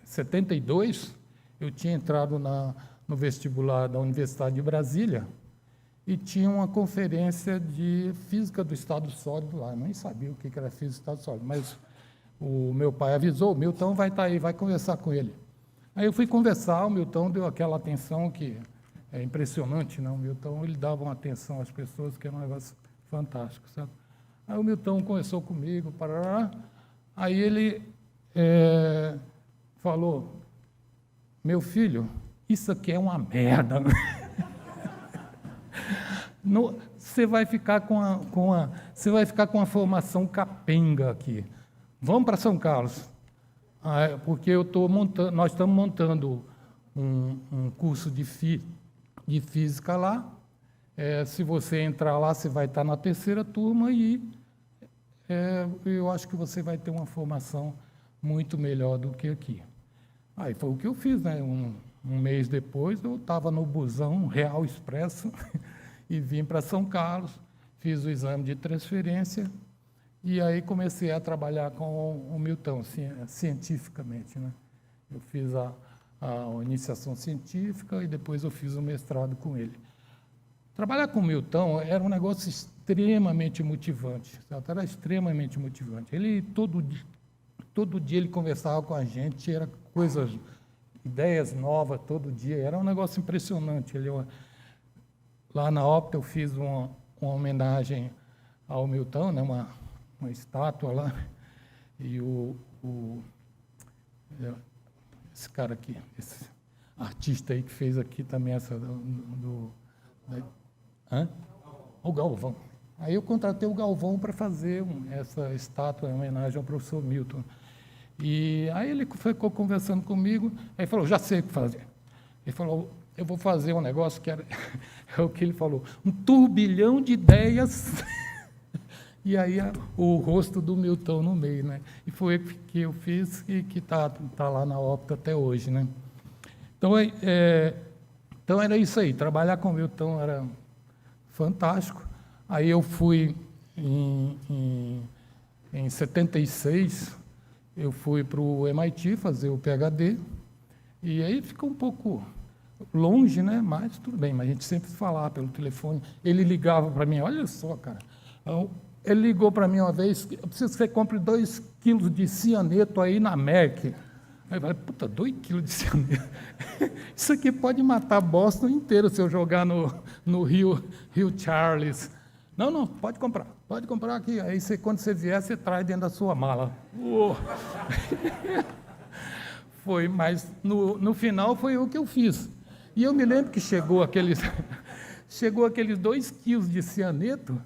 72 eu tinha entrado no vestibular da Universidade de Brasília, e tinha uma conferência de física do estado sólido lá. Eu nem sabia o que era física do estado sólido, mas o meu pai avisou: o Milton vai estar aí, vai conversar com ele. Aí eu fui conversar, o Milton deu aquela atenção que é impressionante, não? O Milton, ele dava uma atenção às pessoas que era um negócio fantástico, sabe? Aí o Milton conversou comigo, aí ele falou: meu filho, isso aqui é uma merda. Você vai ficar você vai ficar com a formação capenga aqui. Vamos para São Carlos, porque nós estamos montando um curso de física lá. Se você entrar lá, você vai estar na 3ª turma e eu acho que você vai ter uma formação muito melhor do que aqui. Aí foi o que eu fiz, né? Um mês depois, eu estava no busão Real Expresso e vim para São Carlos, fiz o exame de transferência e aí comecei a trabalhar com o Milton, cientificamente, né? Eu fiz a iniciação científica e depois eu fiz o mestrado com ele. Trabalhar com o Milton era um negócio extremamente motivante, certo? Era extremamente motivante. Ele, todo dia ele conversava com a gente, era ideias novas todo dia, era um negócio impressionante. Lá na Opta eu fiz uma homenagem ao Milton, né, uma estátua lá, e esse cara aqui, esse artista aí que fez aqui também essa o Galvão. Aí eu contratei o Galvão para fazer essa estátua em homenagem ao professor Milton. E aí ele ficou conversando comigo, aí falou, já sei o que fazer. Ele falou, eu vou fazer um negócio que é o que ele falou, um turbilhão de ideias, e aí o rosto do Milton no meio, né? E foi o que eu fiz e que está lá na Opta até hoje, né? Então era isso aí, trabalhar com o Milton era fantástico. Aí eu fui, em 76, eu fui para o MIT fazer o PhD, e aí ficou um pouco longe, né? Mas tudo bem, mas a gente sempre falava pelo telefone. Ele ligava para mim, olha só, cara, ele ligou para mim uma vez, eu preciso que você compre 2 quilos de cianeto aí na Merck. Aí eu falei, puta, 2 quilos de cianeto. Isso aqui pode matar Boston inteiro se eu jogar no Rio Charles. Não, pode comprar aqui. Aí quando você vier, você traz dentro da sua mala. Mas no final foi o que eu fiz. E eu me lembro que chegou aqueles 2 quilos de cianeto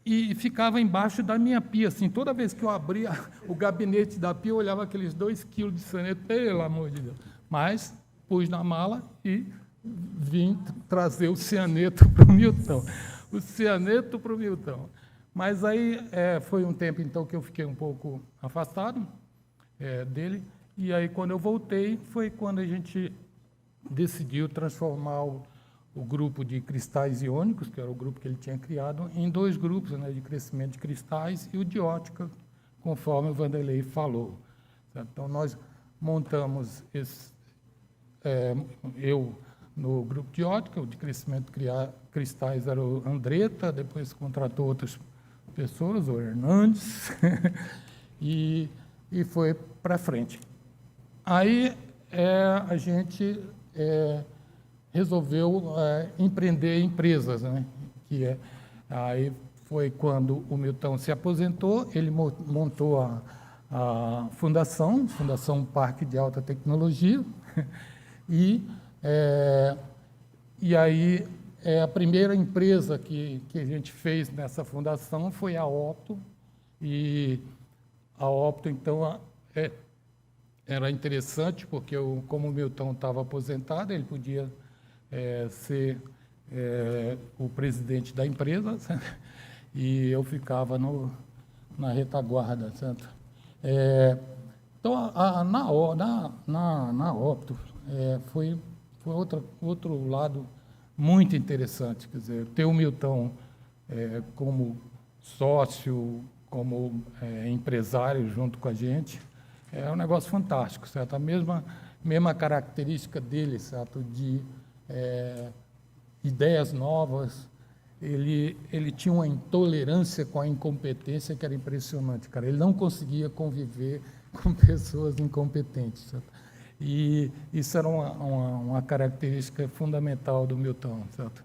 e ficava embaixo da minha pia, assim, toda vez que eu abria o gabinete da pia, eu olhava aqueles 2 quilos de cianeto, pelo amor de Deus. Mas pus na mala e vim trazer o cianeto para o Milton. O cianeto para o Milton. Mas aí foi um tempo, então, que eu fiquei um pouco afastado dele, e aí, quando eu voltei, foi quando a gente decidiu transformar o grupo de cristais iônicos, que era o grupo que ele tinha criado, em 2 grupos, né, de crescimento de cristais e o de ótica, conforme o Vanderlei falou. Certo? Então, nós montamos eu no grupo de ótica, o de crescimento de cristais era o Andretta, depois contratou outras pessoas, o Hernandes, e foi para frente. Aí a gente resolveu empreender empresas, né? Aí foi quando o Milton se aposentou, ele montou a Fundação Parque de Alta Tecnologia, e aí a primeira empresa que a gente fez nessa fundação foi a Opto, e a Opto, então, era interessante, porque como o Milton estava aposentado, ele podia ser o presidente da empresa, e eu ficava na retaguarda, certo? Então, na Opto, foi outro lado muito interessante, quer dizer, ter o Milton como sócio, como empresário junto com a gente, é um negócio fantástico, certo? A mesma característica dele, certo? De ideias novas. Ele tinha uma intolerância com a incompetência que era impressionante, cara. Ele não conseguia conviver com pessoas incompetentes, certo? E isso era uma característica fundamental do Milton, certo?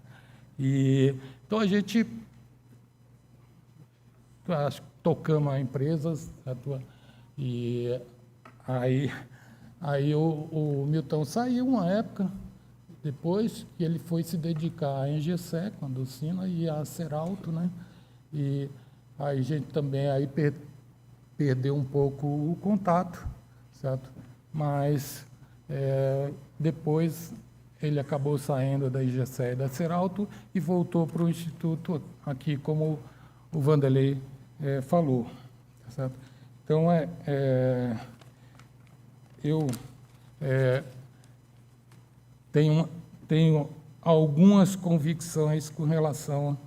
Então, a gente tocamos a empresas, certo? E aí Aí o Milton saiu uma época, depois que ele foi se dedicar à Engessé, com a Dulcina, e à Seralto, né? E aí a gente também aí perdeu um pouco o contato, certo? Mas depois ele acabou saindo da Engessé e da Seralto e voltou para o Instituto aqui, como o Vanderlei falou, certo? Então, eu tenho algumas convicções com relação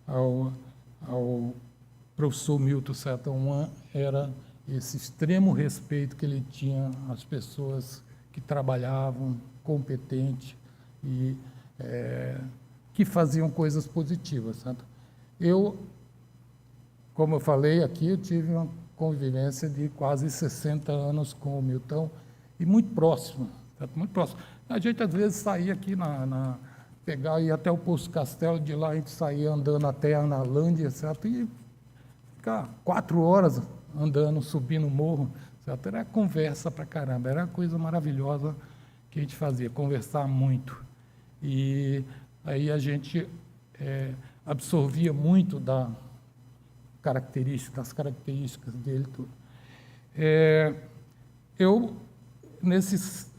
ao professor Milton Serra. Era esse extremo respeito que ele tinha às pessoas que trabalhavam, competentes e que faziam coisas positivas. Certo? Como eu falei aqui, eu tive uma convivência de quase 60 anos com o Milton e muito próximo, certo? Muito próximo. A gente, às vezes, saía aqui, pegar, ia até o Poço Castelo, de lá a gente saía andando até a Analândia, certo? E ficar 4 horas andando, subindo o morro, certo? Era conversa pra caramba, era coisa maravilhosa que a gente fazia, conversar muito. E aí a gente absorvia muito das características dele. Tudo. Eu, nesses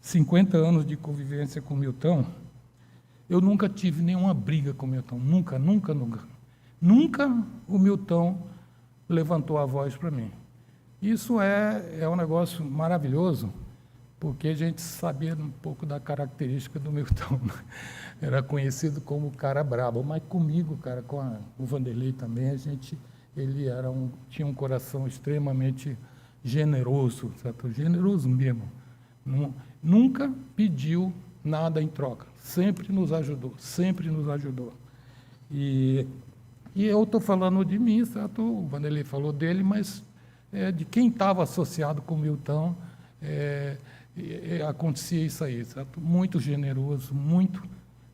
50 anos de convivência com o Milton, eu nunca tive nenhuma briga com o Milton, nunca. Nunca o Milton levantou a voz para mim. Isso é um negócio maravilhoso, porque a gente sabia um pouco da característica do Milton. Era conhecido como o cara brabo, mas comigo, cara, com o Vanderlei também, ele tinha um coração extremamente generoso, certo? Generoso mesmo. Nunca pediu nada em troca, sempre nos ajudou. E eu estou falando de mim, certo? O Vanderlei falou dele, mas de quem estava associado com o Milton, acontecia isso aí, certo? Muito generoso, muito.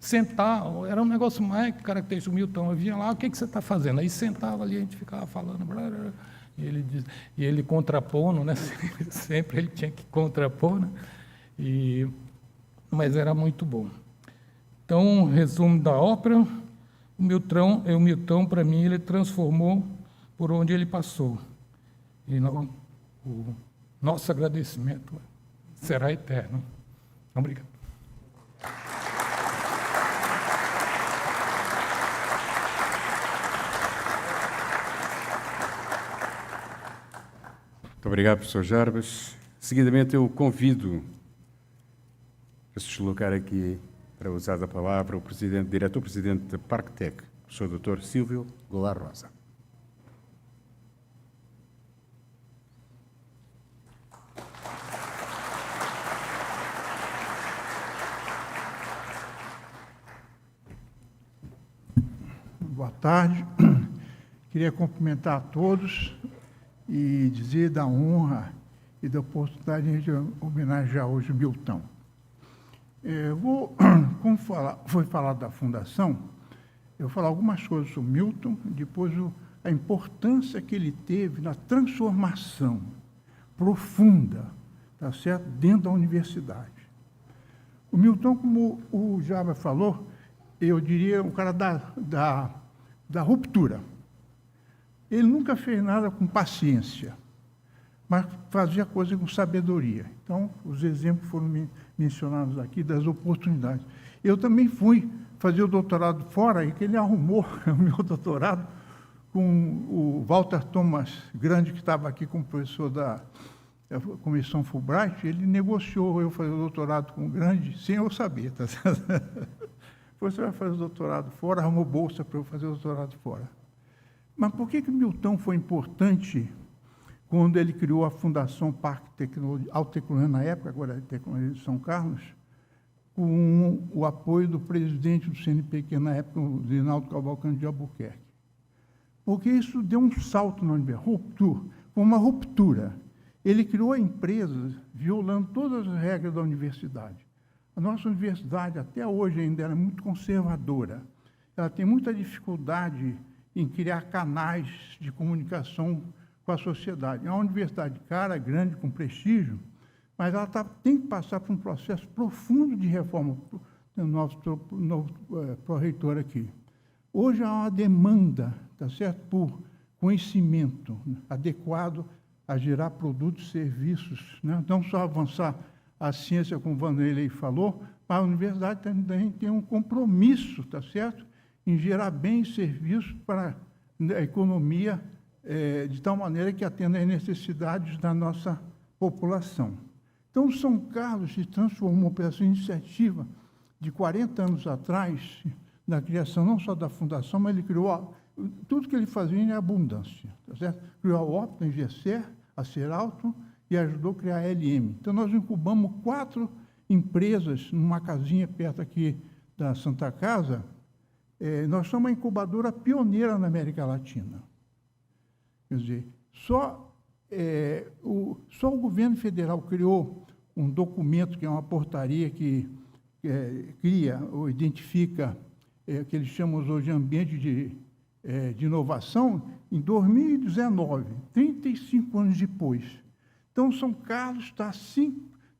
Sentar, era um negócio mais característico do Milton. Eu vinha lá, o que você está fazendo? Aí sentava ali, a gente ficava falando, blá, blá, blá, e ele contrapondo, né? Sempre ele tinha que contrapor, né? Mas era muito bom. Então, resumo da ópera, o Milton, para mim, ele transformou por onde ele passou. E o nosso agradecimento será eterno. Obrigado. Muito obrigado, professor Jarbas. Seguidamente, eu convido a se deslocar aqui para usar a palavra o diretor-presidente da Parktec, professor Dr. Silvio Goulart Rosa. Boa tarde. Queria cumprimentar a todos e dizer da honra e da oportunidade de homenagear hoje o Milton. Como foi falado da Fundação, eu vou falar algumas coisas sobre o Milton, depois a importância que ele teve na transformação profunda, tá certo? Dentro da universidade. O Milton, como o Java falou, eu diria um cara da ruptura. Ele nunca fez nada com paciência, mas fazia coisa com sabedoria. Então, os exemplos foram mencionados aqui das oportunidades. Eu também fui fazer o doutorado fora, e que ele arrumou o meu doutorado com o Walter Thomas Grande, que estava aqui como professor da Comissão Fulbright. Ele negociou eu fazer o doutorado com o Grande, sem eu saber. Tá certo? Você vai fazer o doutorado fora, arrumou bolsa para eu fazer o doutorado fora. Mas por que Milton foi importante quando ele criou a Fundação Parque Alta Tecnologia, na época, agora é Tecnologia de São Carlos, com o apoio do presidente do CNPq, na época, o Reinaldo Cavalcante de Albuquerque? Porque isso deu um salto na universidade, uma ruptura. Ele criou empresas violando todas as regras da universidade. A nossa universidade, até hoje, ainda é muito conservadora. Ela tem muita dificuldade em criar canais de comunicação com a sociedade. É uma universidade cara, grande, com prestígio, mas ela tem que passar por um processo profundo de reforma. O novo pró-reitor aqui. Hoje há uma demanda, tá certo, por conhecimento adequado a gerar produtos e serviços, né? Não só avançar a ciência, como o Vanderlei falou, mas a universidade também tem um compromisso, tá certo, em gerar bens e serviços para a economia de tal maneira que atenda às necessidades da nossa população. Então, São Carlos se transformou por essa iniciativa de 40 anos atrás, na criação não só da fundação, mas ele criou tudo que ele fazia em abundância, tá certo? Criou a Opta, a Ingercer, a Seralto e ajudou a criar a LM. Então, nós incubamos 4 empresas numa casinha perto aqui da Santa Casa. Nós somos uma incubadora pioneira na América Latina. Quer dizer, só o governo federal criou um documento, que é uma portaria que cria ou identifica, que eles chamam hoje de ambiente de inovação, em 2019, 35 anos depois. Então, São Carlos está,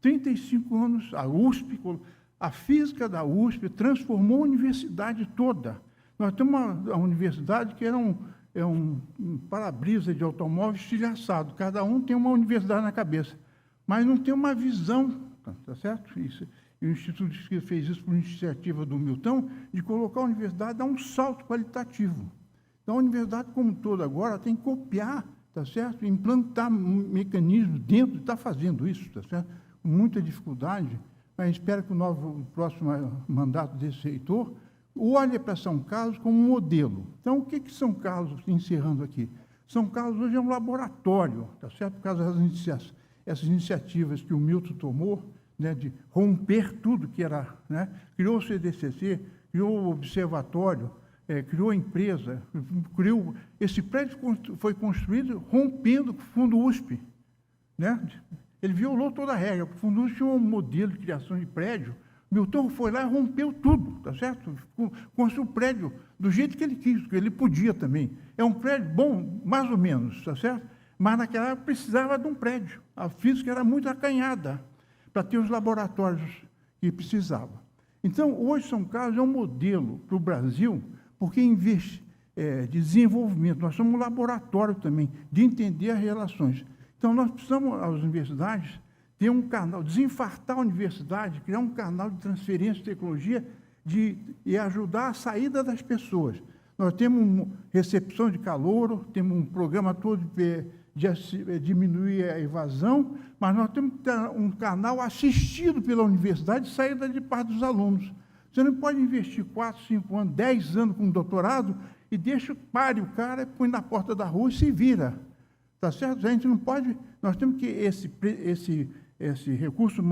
35 anos, a USP, a física da USP transformou a universidade toda. Nós temos uma universidade que era um para-brisa de automóvel estilhaçado. Cada um tem uma universidade na cabeça, mas não tem uma visão, tá certo? Isso. E o Instituto de Pesquisa fez isso por iniciativa do Milton, de colocar a universidade a um salto qualitativo. Então, a universidade como um todo agora tem que copiar, tá certo? Implantar mecanismos dentro, está fazendo isso, tá certo? Com muita dificuldade, mas espero que o próximo mandato desse reitor olhe para São Carlos como um modelo. Então, o que São Carlos, encerrando aqui? São Carlos hoje é um laboratório, tá certo? Por causa dessas iniciativas que o Milton tomou, né, de romper tudo que era, né? Criou o CDCC, criou o observatório, criou a empresa, esse prédio foi construído rompendo com o Fundo USP, né? Ele violou toda a regra, porque o Fundo USP tinha um modelo de criação de prédio. Milton foi lá e rompeu tudo, tá certo? Construiu o prédio do jeito que ele quis, que ele podia também. É um prédio bom, mais ou menos, tá certo? Mas naquela época precisava de um prédio. A física era muito acanhada para ter os laboratórios que precisava. Então, hoje São Carlos é um modelo para o Brasil, porque investe de desenvolvimento. Nós somos um laboratório também de entender as relações. Então, nós precisamos, as universidades, ter um canal, desinfartar a universidade, criar um canal de transferência de tecnologia e ajudar a saída das pessoas. Nós temos recepção de calouro, temos um programa todo de diminuir a evasão, mas nós temos que ter um canal assistido pela universidade de saída de parte dos alunos. Você não pode investir 4, 5 anos, 10 anos com um doutorado e pare o cara, põe na porta da rua e se vira. Tá certo? A gente não pode... Nós temos que esse recurso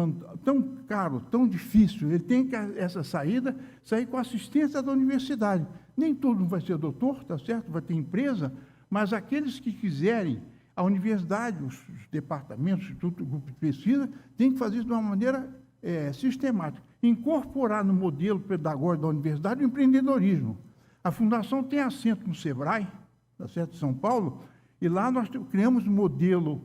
tão caro, tão difícil, ele tem que, essa saída, sair com a assistência da universidade. Nem todo mundo vai ser doutor, tá certo? Vai ter empresa, mas aqueles que quiserem, a universidade, os departamentos, o Instituto, o grupo de pesquisa, tem que fazer isso de uma maneira sistemática. Incorporar no modelo pedagógico da universidade o empreendedorismo. A Fundação tem assento no SEBRAE, tá certo? De São Paulo, e lá nós criamos um modelo,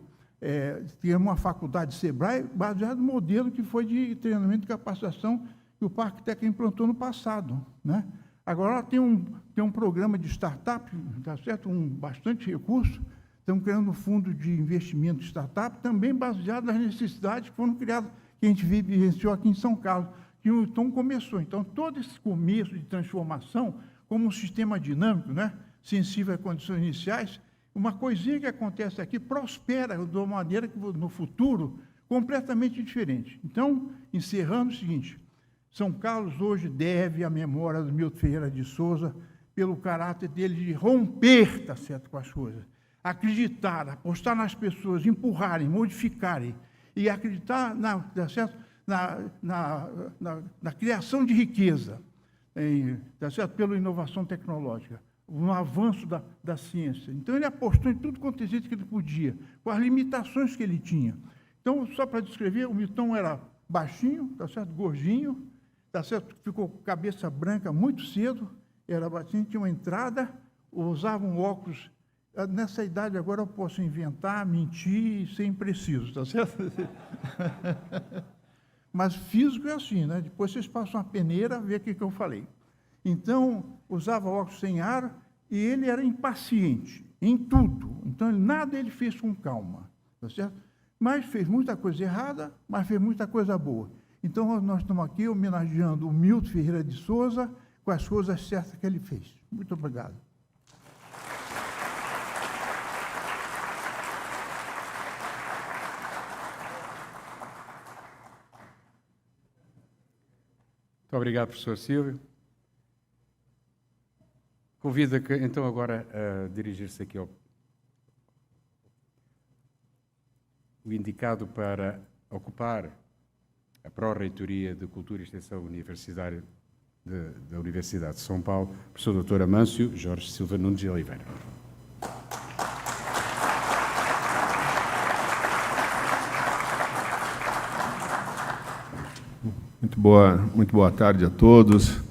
tivemos uma faculdade de SEBRAE baseado no modelo que foi de treinamento e capacitação que o Parque Técnico implantou no passado, né? Agora tem um programa de startup, tá certo? Bastante recurso. Estamos criando um fundo de investimento de startup, também baseado nas necessidades que foram criadas, que a gente vivenciou aqui em São Carlos, que o Tom começou. Então, todo esse começo de transformação, como um sistema dinâmico, né? Sensível às condições iniciais, uma coisinha que acontece aqui prospera de uma maneira que, no futuro, completamente diferente. Então, encerrando o seguinte, São Carlos hoje deve à memória do Milton Ferreira de Souza pelo caráter dele de romper, tá certo, com as coisas. Acreditar, apostar nas pessoas, empurrarem, modificarem e acreditar tá certo, na criação de riqueza, tá certo, pela inovação tecnológica, no avanço da ciência. Então, ele apostou em tudo quanto existe que ele podia, com as limitações que ele tinha. Então, só para descrever, o Milton era baixinho, tá certo, gordinho, tá certo, ficou com cabeça branca muito cedo, era baixinho, tinha uma entrada, usava um óculos Nessa idade agora eu posso inventar, mentir, ser impreciso, tá certo? Mas físico é assim, né? Depois vocês passam uma peneira, vê o que eu falei. Então, usava óculos sem ar e ele era impaciente em tudo. Então, nada ele fez com calma, tá certo? Mas fez muita coisa errada, mas fez muita coisa boa. Então, nós estamos aqui homenageando o Milton Ferreira de Souza com as coisas certas que ele fez. Muito obrigado. Muito obrigado, professor Silvio. Convido então agora a dirigir-se aqui ao o indicado para ocupar a Pró-Reitoria de Cultura e Extensão Universitária da Universidade de São Paulo, professor Dr. Amâncio Jorge Silva Nunes de Oliveira. Muito boa tarde a todos.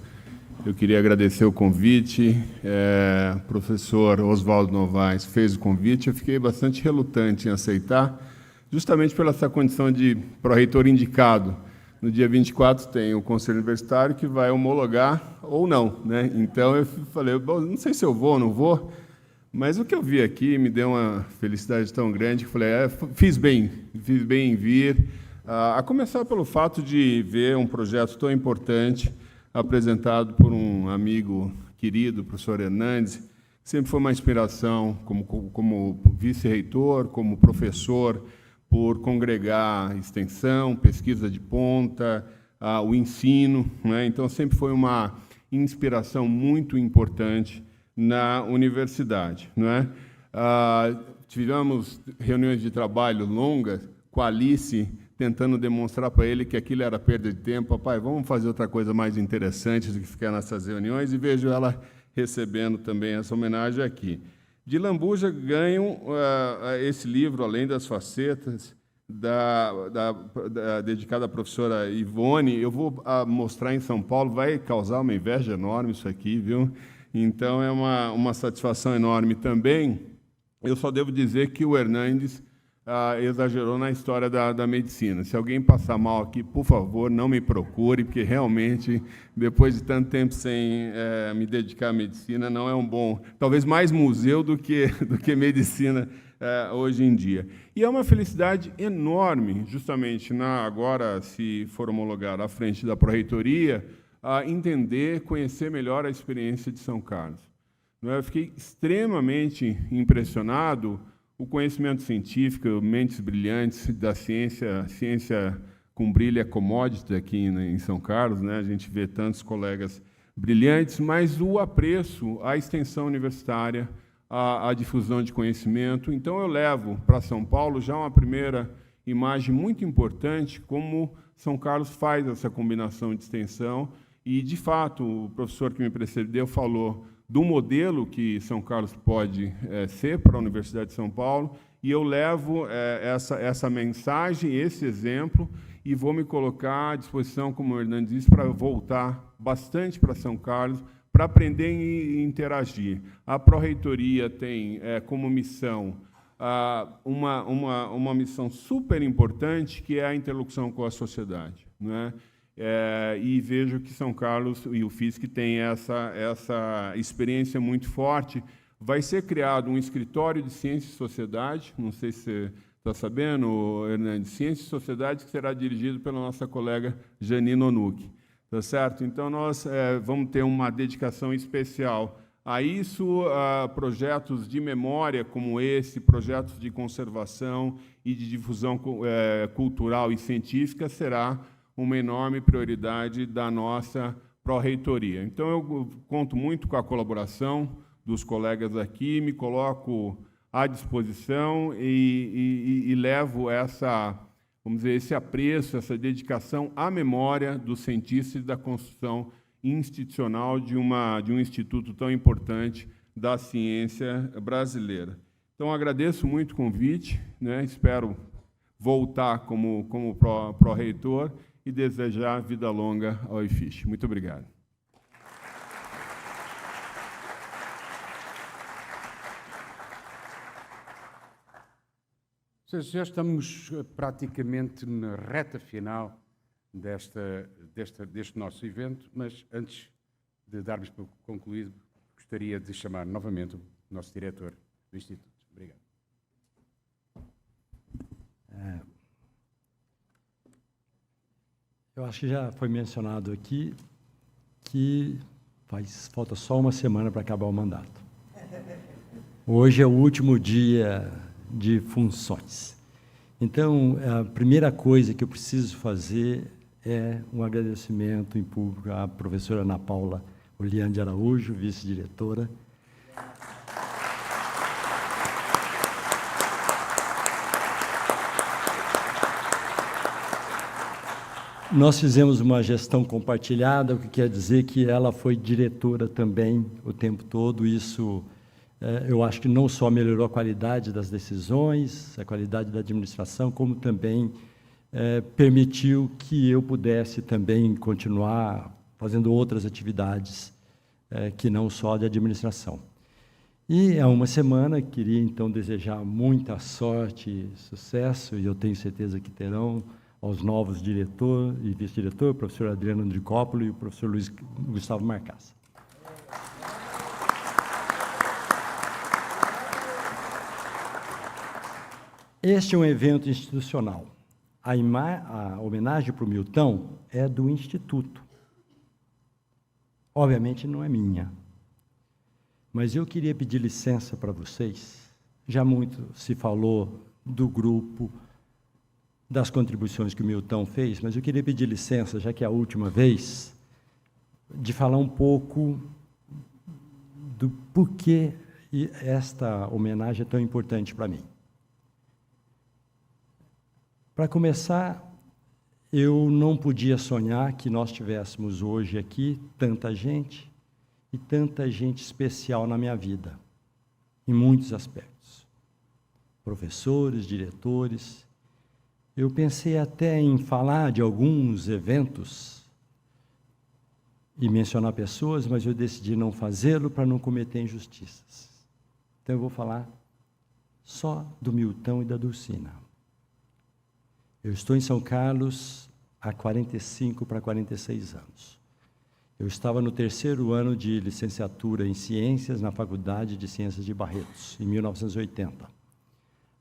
Eu queria agradecer o convite. O professor Oswaldo Novaes fez o convite. Eu fiquei bastante relutante em aceitar, justamente pela essa condição de pró-reitor indicado. No dia 24 tem o Conselho Universitário que vai homologar ou não, né? Então eu falei, não sei se eu vou ou não vou, mas o que eu vi aqui me deu uma felicidade tão grande que eu falei, fiz bem em vir. A começar pelo fato de ver um projeto tão importante apresentado por um amigo querido, o professor Hernandes, que sempre foi uma inspiração como vice-reitor, como professor, por congregar extensão, pesquisa de ponta, o ensino, né? Então, sempre foi uma inspiração muito importante na universidade, né? Tivemos reuniões de trabalho longas com a Alice, tentando demonstrar para ele que aquilo era perda de tempo. Papai, vamos fazer outra coisa mais interessante do que ficar nessas reuniões, e vejo ela recebendo também essa homenagem aqui. De Lambuja ganham esse livro, Além das Facetas, dedicado à professora Ivone. Eu vou mostrar em São Paulo, vai causar uma inveja enorme isso aqui, viu? Então, é uma satisfação enorme também. Eu só devo dizer que o Hernandes exagerou na história da medicina. Se alguém passar mal aqui, por favor, não me procure, porque realmente, depois de tanto tempo sem me dedicar à medicina, não é um bom... Talvez mais museu do que medicina hoje em dia. E é uma felicidade enorme, justamente, agora, se for homologar à frente da Pró-Reitoria, entender, conhecer melhor a experiência de São Carlos. Eu fiquei extremamente impressionado. O conhecimento científico, mentes brilhantes da ciência com brilho é commodity aqui em São Carlos, né? A gente vê tantos colegas brilhantes, mas o apreço à extensão universitária, à difusão de conhecimento. Então, eu levo para São Paulo já uma primeira imagem muito importante como São Carlos faz essa combinação de extensão. E, de fato, o professor que me precedeu falou do modelo que São Carlos pode ser para a Universidade de São Paulo, e eu levo essa mensagem, esse exemplo, e vou me colocar à disposição, como o Hernandes disse, para voltar bastante para São Carlos, para aprender e interagir. A Pró-Reitoria tem como missão uma missão super importante, que é a interlocução com a sociedade, não é? E vejo que São Carlos e o FISC têm essa experiência muito forte. Vai ser criado um escritório de Ciência e Sociedade, não sei se você está sabendo, Hernandes, Ciência e Sociedade, que será dirigido pela nossa colega Janine Onucci. Tá certo? Então, nós vamos ter uma dedicação especial a isso, projetos de memória como esse, projetos de conservação e de difusão cultural e científica, será uma enorme prioridade da nossa Pró-Reitoria. Então, eu conto muito com a colaboração dos colegas aqui, me coloco à disposição e levo vamos dizer, esse apreço, essa dedicação à memória dos cientistas e da construção institucional de um instituto tão importante da ciência brasileira. Então, agradeço muito o convite, né? Espero voltar como pró-reitor e desejar vida longa ao IFISC. Muito obrigado. Já estamos praticamente na reta final deste nosso evento, mas antes de darmos por concluído, gostaria de chamar novamente o nosso diretor do Instituto. Obrigado. Eu acho que já foi mencionado aqui que falta só uma semana para acabar o mandato. Hoje é o último dia de funções. Então, a primeira coisa que eu preciso fazer é um agradecimento em público à professora Ana Paula Oliane de Araújo, vice-diretora. Nós fizemos uma gestão compartilhada, o que quer dizer que ela foi diretora também o tempo todo. Isso, eu acho que não só melhorou a qualidade das decisões, a qualidade da administração, como também permitiu que eu pudesse também continuar fazendo outras atividades que não só de administração. E há uma semana, queria então desejar muita sorte e sucesso, e eu tenho certeza que terão, aos novos diretor e vice-diretor, o professor Adriano Andricópolo e o professor Luiz Gustavo Marcassa. Este é um evento institucional. A homenagem para o Milton é do Instituto. Obviamente não é minha. Mas eu queria pedir licença para vocês. Já muito se falou do grupo, das contribuições que o Milton fez, mas eu queria pedir licença, já que é a última vez, de falar um pouco do porquê esta homenagem é tão importante para mim. Para começar, eu não podia sonhar que nós tivéssemos hoje aqui tanta gente e tanta gente especial na minha vida, em muitos aspectos. Professores, diretores. Eu pensei até em falar de alguns eventos e mencionar pessoas, mas eu decidi não fazê-lo para não cometer injustiças. Então eu vou falar só do Milton e da Dulcina. Eu estou em São Carlos há 45 para 46 anos. Eu estava no 3º ano de licenciatura em Ciências na Faculdade de Ciências de Barretos, em 1980.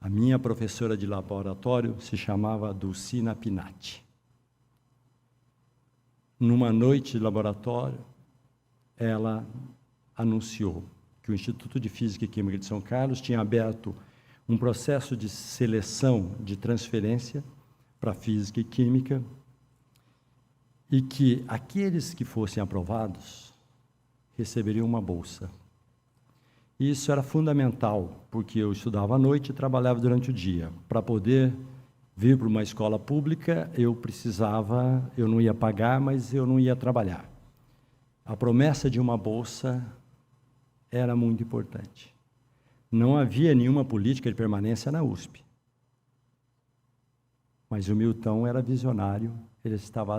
A minha professora de laboratório se chamava Dulcina Pinatti. Numa noite de laboratório, ela anunciou que o Instituto de Física e Química de São Carlos tinha aberto um processo de seleção de transferência para Física e Química e que aqueles que fossem aprovados receberiam uma bolsa. Isso era fundamental, porque eu estudava à noite e trabalhava durante o dia. Para poder vir para uma escola pública, eu não ia pagar, mas eu não ia trabalhar. A promessa de uma bolsa era muito importante. Não havia nenhuma política de permanência na USP. Mas o Milton era visionário, ele estava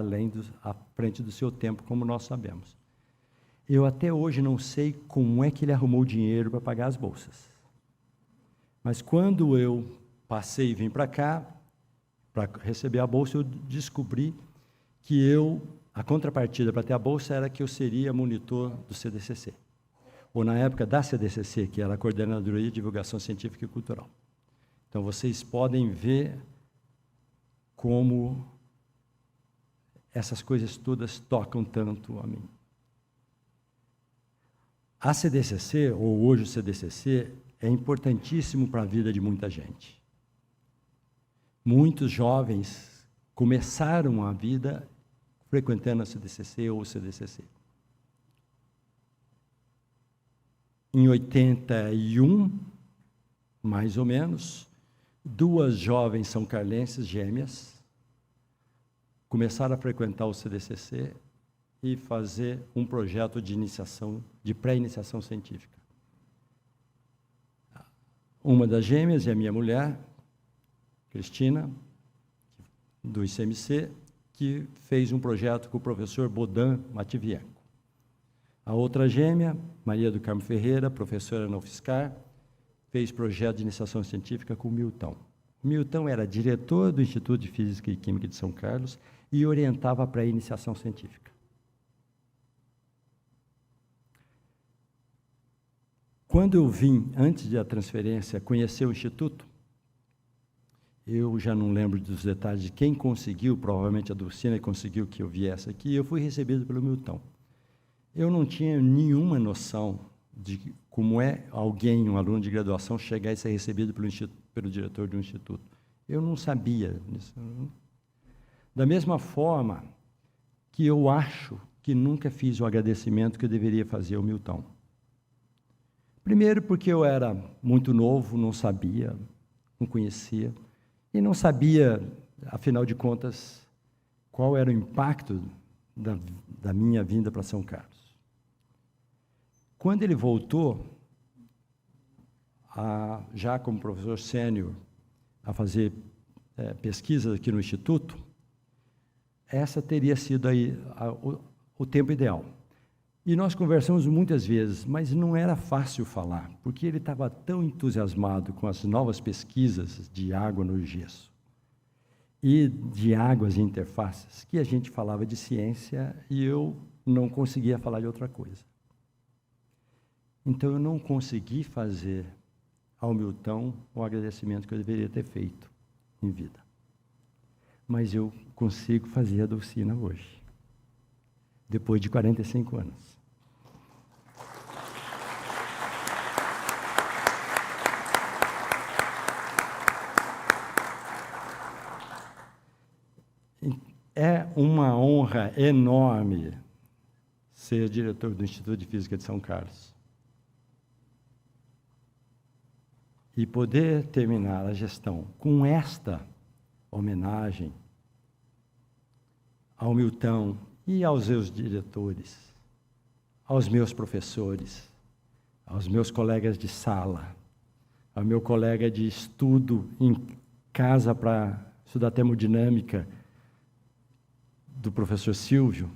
à frente do seu tempo, como nós sabemos. Eu até hoje não sei como é que ele arrumou dinheiro para pagar as bolsas. Mas quando eu passei e vim para cá, para receber a bolsa, eu descobri que a contrapartida para ter a bolsa era que eu seria monitor do CDCC. Ou na época da CDCC, que era a Coordenadoria de Divulgação Científica e Cultural. Então vocês podem ver como essas coisas todas tocam tanto a mim. A CDCC, ou hoje o CDCC, é importantíssimo para a vida de muita gente. Muitos jovens começaram a vida frequentando a CDCC ou o CDCC. Em 81, mais ou menos, 2 jovens são-carlenses gêmeas começaram a frequentar o CDCC e fazer um projeto de pré-iniciação científica. Uma das gêmeas é a minha mulher, Cristina, do ICMC, que fez um projeto com o professor Bodan Mativienko. A outra gêmea, Maria do Carmo Ferreira, professora na UFSCar, fez projeto de iniciação científica com o Milton. O Milton era diretor do Instituto de Física e Química de São Carlos e orientava para a iniciação científica. Quando eu vim, antes da transferência, conhecer o Instituto, eu já não lembro dos detalhes de quem conseguiu, provavelmente a Dulcina conseguiu que eu viesse aqui, eu fui recebido pelo Milton. Eu não tinha nenhuma noção de como é alguém, um aluno de graduação, chegar e ser recebido pelo diretor de um instituto. Eu não sabia disso. Da mesma forma que eu acho que nunca fiz o agradecimento que eu deveria fazer ao Milton. Primeiro porque eu era muito novo, não sabia, não conhecia, e não sabia, afinal de contas, qual era o impacto da minha vinda para São Carlos. Quando ele voltou, já como professor sênior, a fazer pesquisas aqui no Instituto, essa teria sido aí o tempo ideal. E nós conversamos muitas vezes, mas não era fácil falar, porque ele estava tão entusiasmado com as novas pesquisas de água no gesso e de águas e interfaces, que a gente falava de ciência e eu não conseguia falar de outra coisa. Então, eu não consegui fazer ao Milton o agradecimento que eu deveria ter feito em vida. Mas eu consigo fazer a Dulcina hoje, depois de 45 anos. É uma honra enorme ser diretor do Instituto de Física de São Carlos. E poder terminar a gestão com esta homenagem ao Milton e aos seus diretores, aos meus professores, aos meus colegas de sala, ao meu colega de estudo em casa para estudar termodinâmica, do professor Silvio,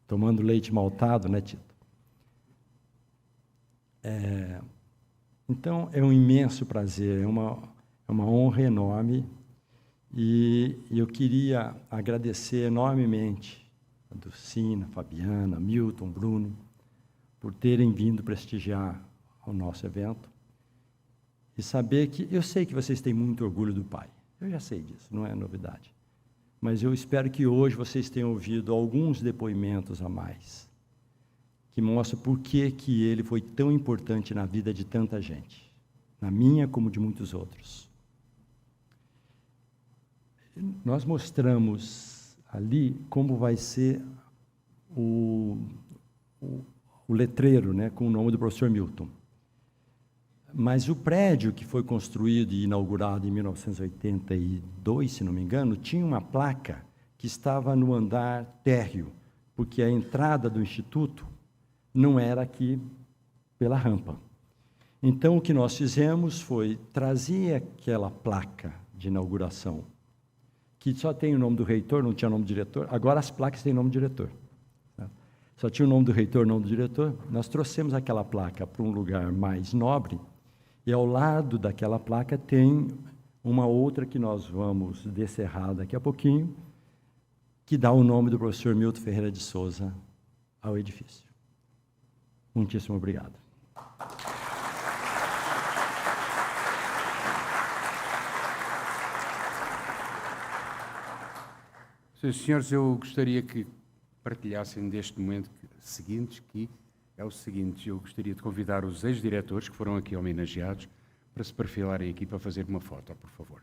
tomando leite maltado, né, Tito? Então, é um imenso prazer, é uma honra enorme, e eu queria agradecer enormemente a Dulcina, a Fabiana, a Milton, Bruno, por terem vindo prestigiar o nosso evento, e saber que, eu sei que vocês têm muito orgulho do pai, eu já sei disso, não é novidade, mas eu espero que hoje vocês tenham ouvido alguns depoimentos a mais, que mostra por que ele foi tão importante na vida de tanta gente, na minha como de muitos outros. Nós mostramos ali como vai ser o letreiro, né, com o nome do professor Milton. Mas o prédio que foi construído e inaugurado em 1982, se não me engano, tinha uma placa que estava no andar térreo, porque a entrada do Instituto não era aqui pela rampa. Então, o que nós fizemos foi trazer aquela placa de inauguração, que só tem o nome do reitor, não tinha nome do diretor, agora as placas têm nome do diretor. Só tinha o nome do reitor, nome do diretor. Nós trouxemos aquela placa para um lugar mais nobre, e ao lado daquela placa tem uma outra que nós vamos descerrar daqui a pouquinho, que dá o nome do professor Milton Ferreira de Souza ao edifício. Muitíssimo obrigado. Senhoras e senhores, eu gostaria que partilhassem deste momento seguinte, que é o seguinte: eu gostaria de convidar os ex-diretores que foram aqui homenageados para se perfilarem aqui para fazer uma foto, por favor.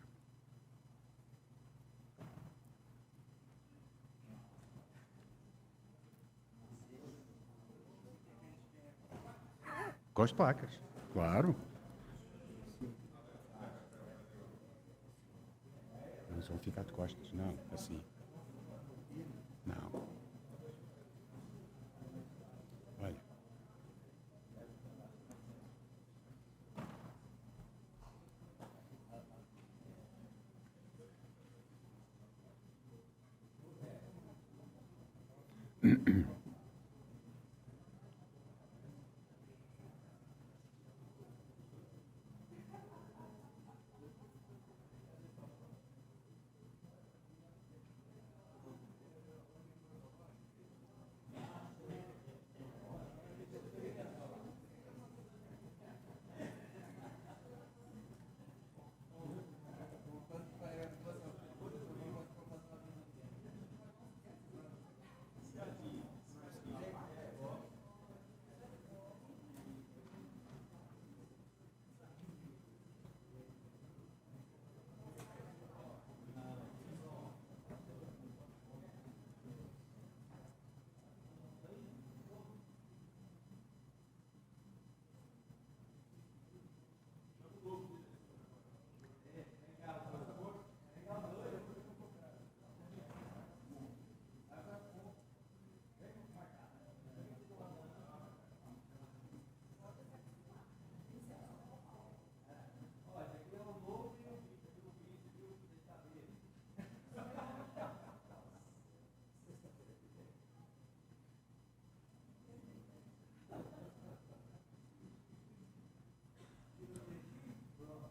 Com as placas, claro. Não vão ficar de costas, não, assim. Não. Olha.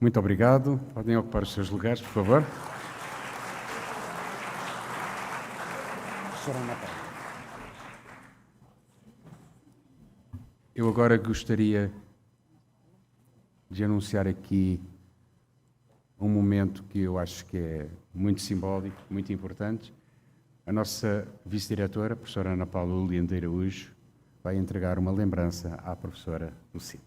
Muito obrigado. Podem ocupar os seus lugares, por favor. Eu agora gostaria de anunciar aqui um momento que eu acho que é muito simbólico, muito importante. A nossa vice-diretora, a professora Ana Paula Uliano de Araújo, vai entregar uma lembrança à professora Lucina.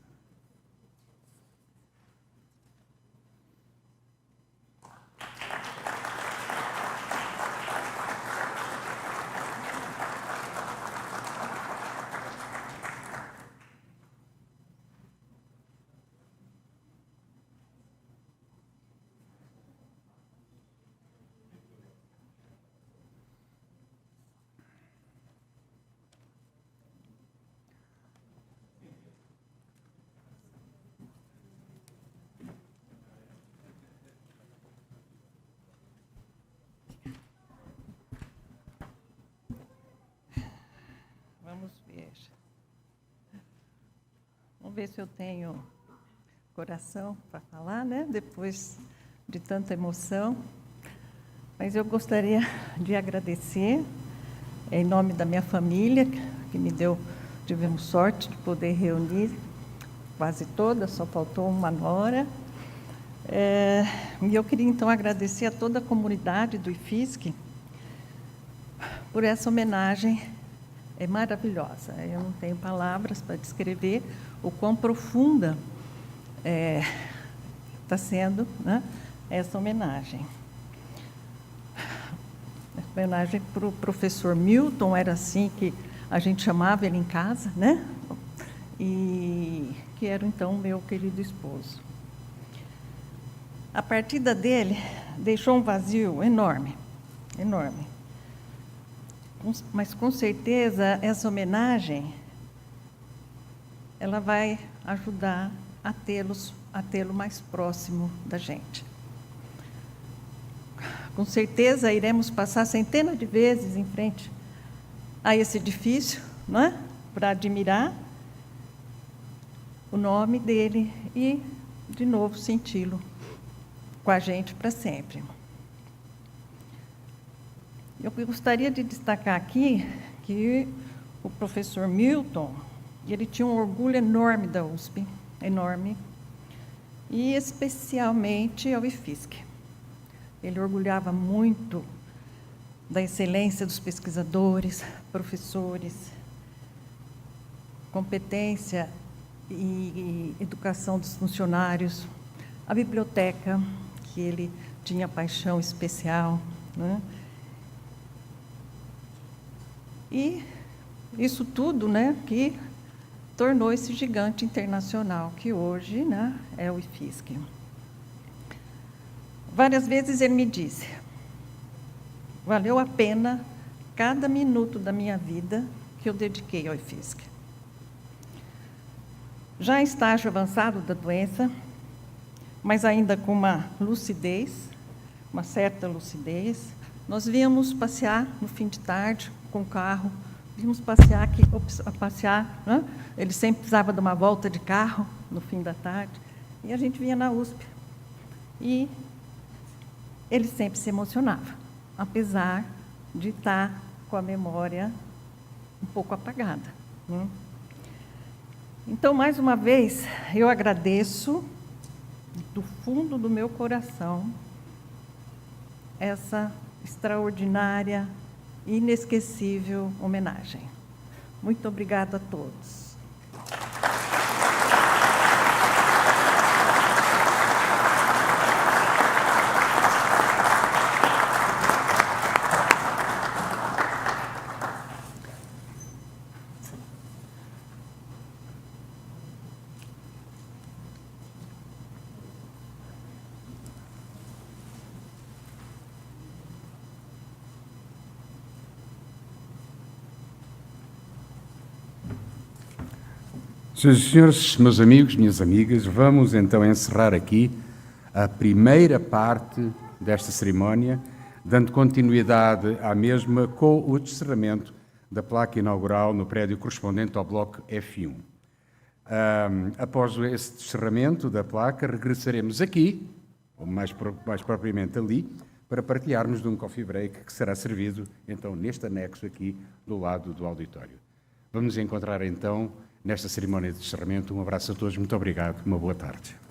Vamos ver. Vamos ver se eu tenho coração para falar, né? Depois de tanta emoção. Mas eu gostaria de agradecer, em nome da minha família, que tivemos sorte de poder reunir quase toda, só faltou uma nora. E eu queria, então, agradecer a toda a comunidade do IFISC por essa homenagem maravilhosa. Eu não tenho palavras para descrever o quão profunda está sendo, né, essa homenagem. A homenagem para o professor Milton, era assim que a gente chamava ele em casa, né? E que era, então, meu querido esposo. A partida dele deixou um vazio enorme, enorme. Mas, com certeza, essa homenagem ela vai ajudar a tê-lo mais próximo da gente. Com certeza, iremos passar centenas de vezes em frente a esse edifício, não é? Para admirar o nome dele e, de novo, senti-lo com a gente para sempre. Eu gostaria de destacar aqui que o professor Milton, ele tinha um orgulho enorme da USP, enorme, e especialmente ao IFISC. Ele orgulhava muito da excelência dos pesquisadores, professores, competência e educação dos funcionários, a biblioteca, que ele tinha paixão especial, né? E isso tudo, né, que tornou esse gigante internacional, que hoje, né, é o IFISC. Várias vezes ele me disse, valeu a pena cada minuto da minha vida que eu dediquei ao IFISC. Já em estágio avançado da doença, mas ainda com uma lucidez, uma certa lucidez, nós víamos passear no fim de tarde com o carro, vimos passear, né? Ele sempre precisava de uma volta de carro no fim da tarde, e a gente vinha na USP. E ele sempre se emocionava, apesar de estar com a memória um pouco apagada, né? Então, mais uma vez, eu agradeço do fundo do meu coração essa extraordinária, inesquecível homenagem. Muito obrigada a todos. Senhoras e senhores, meus amigos, minhas amigas, vamos então encerrar aqui a primeira parte desta cerimónia, dando continuidade à mesma com o descerramento da placa inaugural no prédio correspondente ao bloco F1. Após esse descerramento da placa, regressaremos aqui, ou mais propriamente ali, para partilharmos de um coffee break que será servido, então, neste anexo aqui, do lado do auditório. Vamos nos encontrar, então, nesta cerimónia de descerramento. Um abraço a todos, muito obrigado, uma boa tarde.